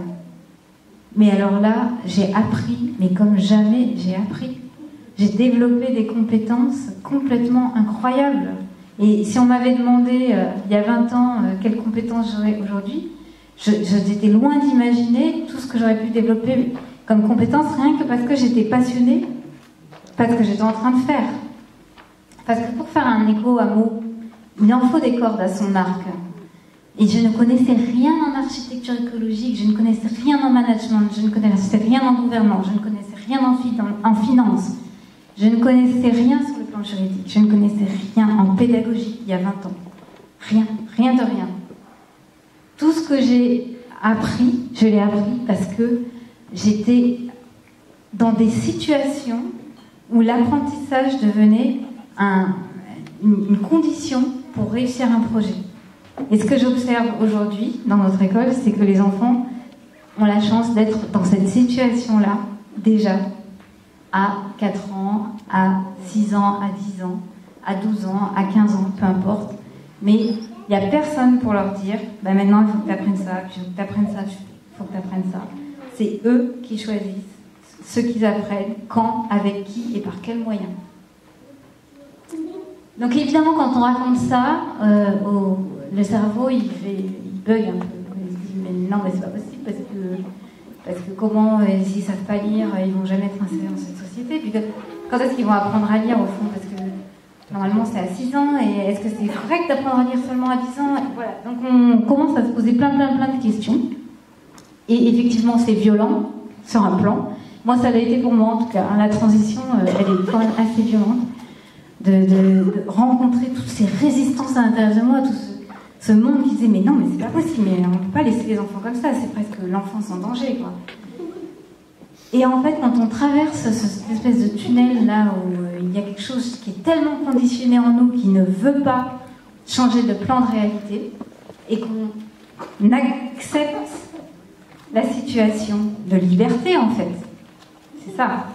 mais alors là, j'ai appris, mais comme jamais j'ai appris. J'ai développé des compétences complètement incroyables. Et si on m'avait demandé, il y a 20 ans, quelles compétences j'aurais aujourd'hui, j'étais loin d'imaginer tout ce que j'aurais pu développer comme compétences, rien que parce que j'étais passionnée, parce que j'étais en train de faire. Parce que pour faire un écho à mots, il en faut des cordes à son arc. Et je ne connaissais rien en architecture écologique, je ne connaissais rien en management, je ne connaissais rien en gouvernance, je ne connaissais rien en finance, je ne connaissais rien sur le plan juridique, je ne connaissais rien en pédagogie il y a 20 ans. Rien, rien de rien. Tout ce que j'ai appris, je l'ai appris parce que j'étais dans des situations où l'apprentissage devenait une condition pour réussir un projet. Et ce que j'observe aujourd'hui dans notre école, c'est que les enfants ont la chance d'être dans cette situation-là, déjà, à 4 ans, à 6 ans, à 10 ans, à 12 ans, à 15 ans, peu importe. Mais il n'y a personne pour leur dire, bah maintenant il faut que tu apprennes ça, puis il faut que tu apprennes ça, il faut que tu apprennes ça. C'est eux qui choisissent ce qu'ils apprennent, quand, avec qui et par quels moyens. Donc évidemment, quand on raconte ça, le cerveau il bug un peu. Il se dit mais non, mais c'est pas possible parce que comment, s'ils savent pas lire, ils vont jamais être insérés dans cette société. Puis quand est-ce qu'ils vont apprendre à lire au fond? Parce que normalement c'est à 6 ans, et est-ce que c'est correct d'apprendre à lire seulement à 10 ans? Et voilà. Donc on commence à se poser plein de questions. Et effectivement c'est violent sur un plan. Moi ça l'a été pour moi en tout cas. La transition, elle est quand même assez violente. De rencontrer toutes ces résistances à l'intérieur de moi, tout ce monde qui disait mais non, mais c'est pas possible, mais on ne peut pas laisser les enfants comme ça, c'est presque l'enfance en danger, quoi. Et en fait, quand on traverse cette espèce de tunnel là où il y a quelque chose qui est tellement conditionné en nous, qui ne veut pas changer de plan de réalité, et qu'on accepte la situation de liberté, en fait, c'est ça.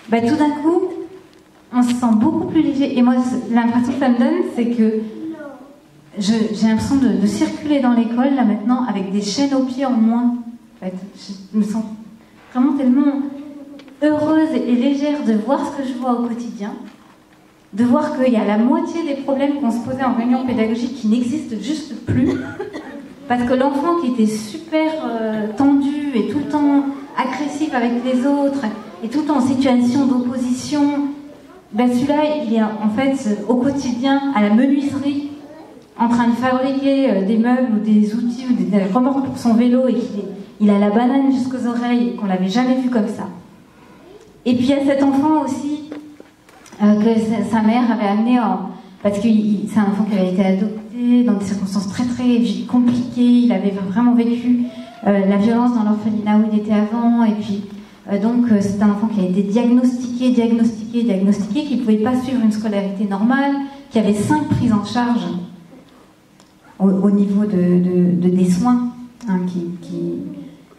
Bah, tout d'un coup, on se sent beaucoup plus léger. Et moi, l'impression que ça me donne, c'est que j'ai l'impression de circuler dans l'école, là, maintenant, avec des chaînes aux pieds en moins. En fait, je me sens vraiment tellement heureuse et légère de voir ce que je vois au quotidien, de voir qu'il y a la moitié des problèmes qu'on se posait en réunion pédagogique qui n'existent juste plus, parce que l'enfant qui était super tendu et tout le temps agressif avec les autres, et tout le temps en situation d'opposition, ben celui-là, il est en fait au quotidien à la menuiserie, en train de fabriquer des meubles ou des outils ou des remorques pour son vélo, et qu'il a la banane jusqu'aux oreilles, qu'on l'avait jamais vu comme ça. Et puis il y a cet enfant aussi que sa mère avait amené parce que c'est un enfant qui avait été adopté dans des circonstances très très compliquées. Il avait vraiment vécu la violence dans l'orphelinat où il était avant, et puis donc c'est un enfant qui a été diagnostiqué, qui ne pouvait pas suivre une scolarité normale, qui avait 5 prises en charge au niveau des soins, hein,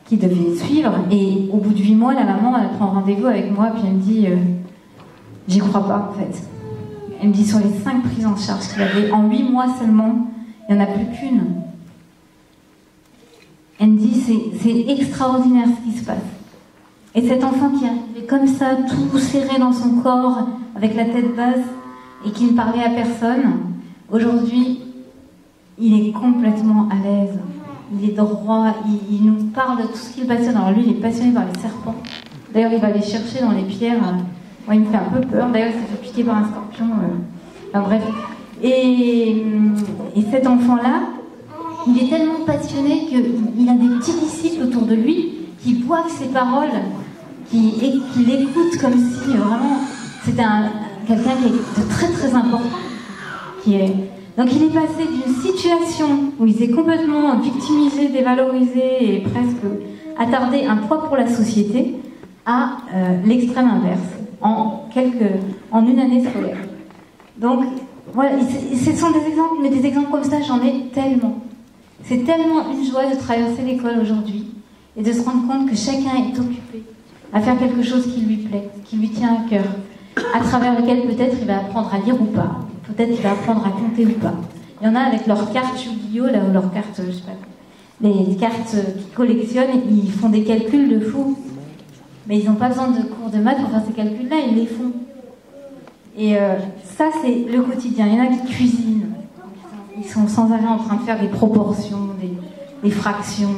qui devait suivre. Et au bout de 8 mois, la maman, elle prend rendez-vous avec moi, puis elle me dit j'y crois pas, en fait. Elle me dit sur les 5 prises en charge qu'il avait en 8 mois seulement, il n'y en a plus qu'une. Elle me dit c'est extraordinaire ce qui se passe. Et cet enfant qui arrivait comme ça, tout serré dans son corps, avec la tête basse, et qui ne parlait à personne, aujourd'hui, il est complètement à l'aise. Il est droit, il nous parle de tout ce qui le passionne. Alors lui, il est passionné par les serpents. D'ailleurs, il va les chercher dans les pierres. Moi, il me fait un peu peur. D'ailleurs, il s'est fait piquer par un scorpion. Enfin, bref. Et cet enfant-là, il est tellement passionné qu'il a des petits disciples autour de lui qui boivent ses paroles, qui l'écoutent comme si vraiment c'était quelqu'un qui est de très très important. Donc il est passé d'une situation où il s'est complètement victimisé, dévalorisé et presque attardé, un poids pour la société, à l'extrême inverse en une année scolaire. Donc voilà, ce sont des exemples, mais des exemples comme ça, j'en ai tellement. C'est tellement une joie de traverser l'école aujourd'hui et de se rendre compte que chacun est occupé à faire quelque chose qui lui plaît, qui lui tient à cœur, à travers lequel peut-être il va apprendre à lire ou pas, peut-être il va apprendre à compter ou pas. Il y en a avec leurs cartes Yu-Gi-Oh, là, ou leurs cartes, je sais pas, les cartes qu'ils collectionnent, ils font des calculs de fou. Mais ils n'ont pas besoin de cours de maths pour faire ces calculs-là, ils les font. Et ça, c'est le quotidien. Il y en a qui cuisinent. Ils sont sans arrêt en train de faire des proportions, des fractions.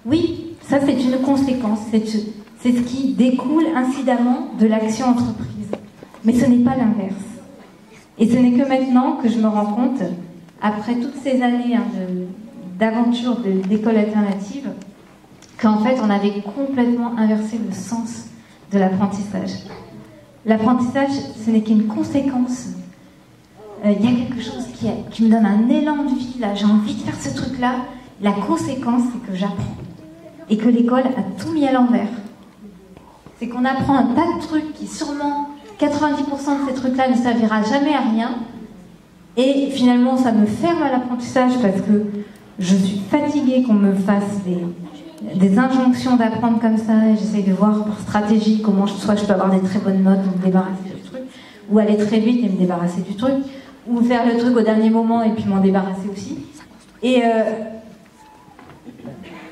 Oui, ça, c'est une conséquence. C'est ce qui découle incidemment de l'action entreprise. Mais ce n'est pas l'inverse. Et ce n'est que maintenant que je me rends compte, après toutes ces années d'aventure d'école alternative, qu'en fait, on avait complètement inversé le sens de l'apprentissage. L'apprentissage, ce n'est qu'une conséquence. Il y a quelque chose qui me donne un élan de vie, là, j'ai envie de faire ce truc-là. La conséquence, c'est que j'apprends. Et que l'école a tout mis à l'envers. C'est qu'on apprend un tas de trucs qui sûrement 90% de ces trucs-là ne servira jamais à rien. Et finalement, ça me ferme à l'apprentissage parce que je suis fatiguée qu'on me fasse des injonctions d'apprendre comme ça. Et j'essaye de voir par stratégie comment soit je peux avoir des très bonnes notes et me débarrasser du truc, ou aller très vite et me débarrasser du truc, ou faire le truc au dernier moment et puis m'en débarrasser aussi. Et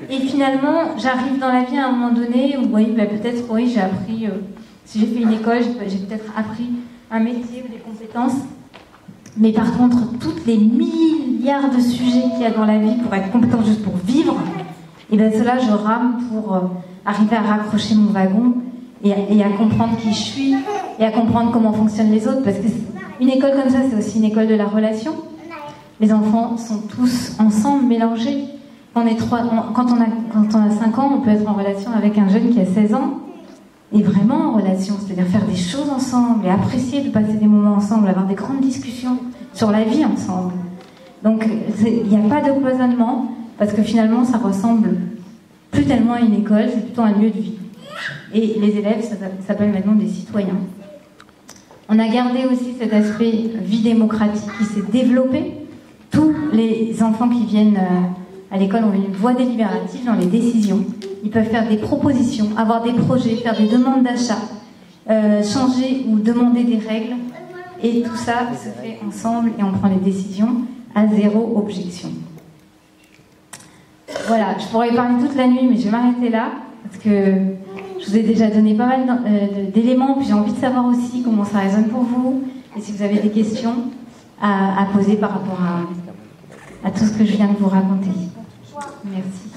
finalement, j'arrive dans la vie à un moment donné où oui, peut-être oui, j'ai appris, si j'ai fait une école, j'ai peut-être appris un métier ou des compétences. Mais par contre, tous les milliards de sujets qu'il y a dans la vie pour être compétent juste pour vivre, et bien cela, je rame pour arriver à raccrocher mon wagon et à comprendre qui je suis et à comprendre comment fonctionnent les autres. Parce que une école comme ça, c'est aussi une école de la relation. Les enfants sont tous ensemble, mélangés. Quand on a 5 ans, on peut être en relation avec un jeune qui a 16 ans. Et vraiment en relation, c'est-à-dire faire des choses ensemble et apprécier de passer des moments ensemble, avoir des grandes discussions sur la vie ensemble. Donc il n'y a pas de cloisonnement, parce que finalement ça ressemble plus tellement à une école, c'est plutôt un lieu de vie. Et les élèves, ça s'appelle maintenant des citoyens. On a gardé aussi cet aspect vie démocratique qui s'est développé. Tous les enfants qui viennent à l'école ont une voix délibérative dans les décisions. Ils peuvent faire des propositions, avoir des projets, faire des demandes d'achat, changer ou demander des règles. Et tout ça se fait ensemble et on prend les décisions à zéro objection. Voilà, je pourrais y parler toute la nuit, mais je vais m'arrêter là, parce que je vous ai déjà donné pas mal d'éléments, puis j'ai envie de savoir aussi comment ça résonne pour vous, et si vous avez des questions à poser par rapport à tout ce que je viens de vous raconter. Merci.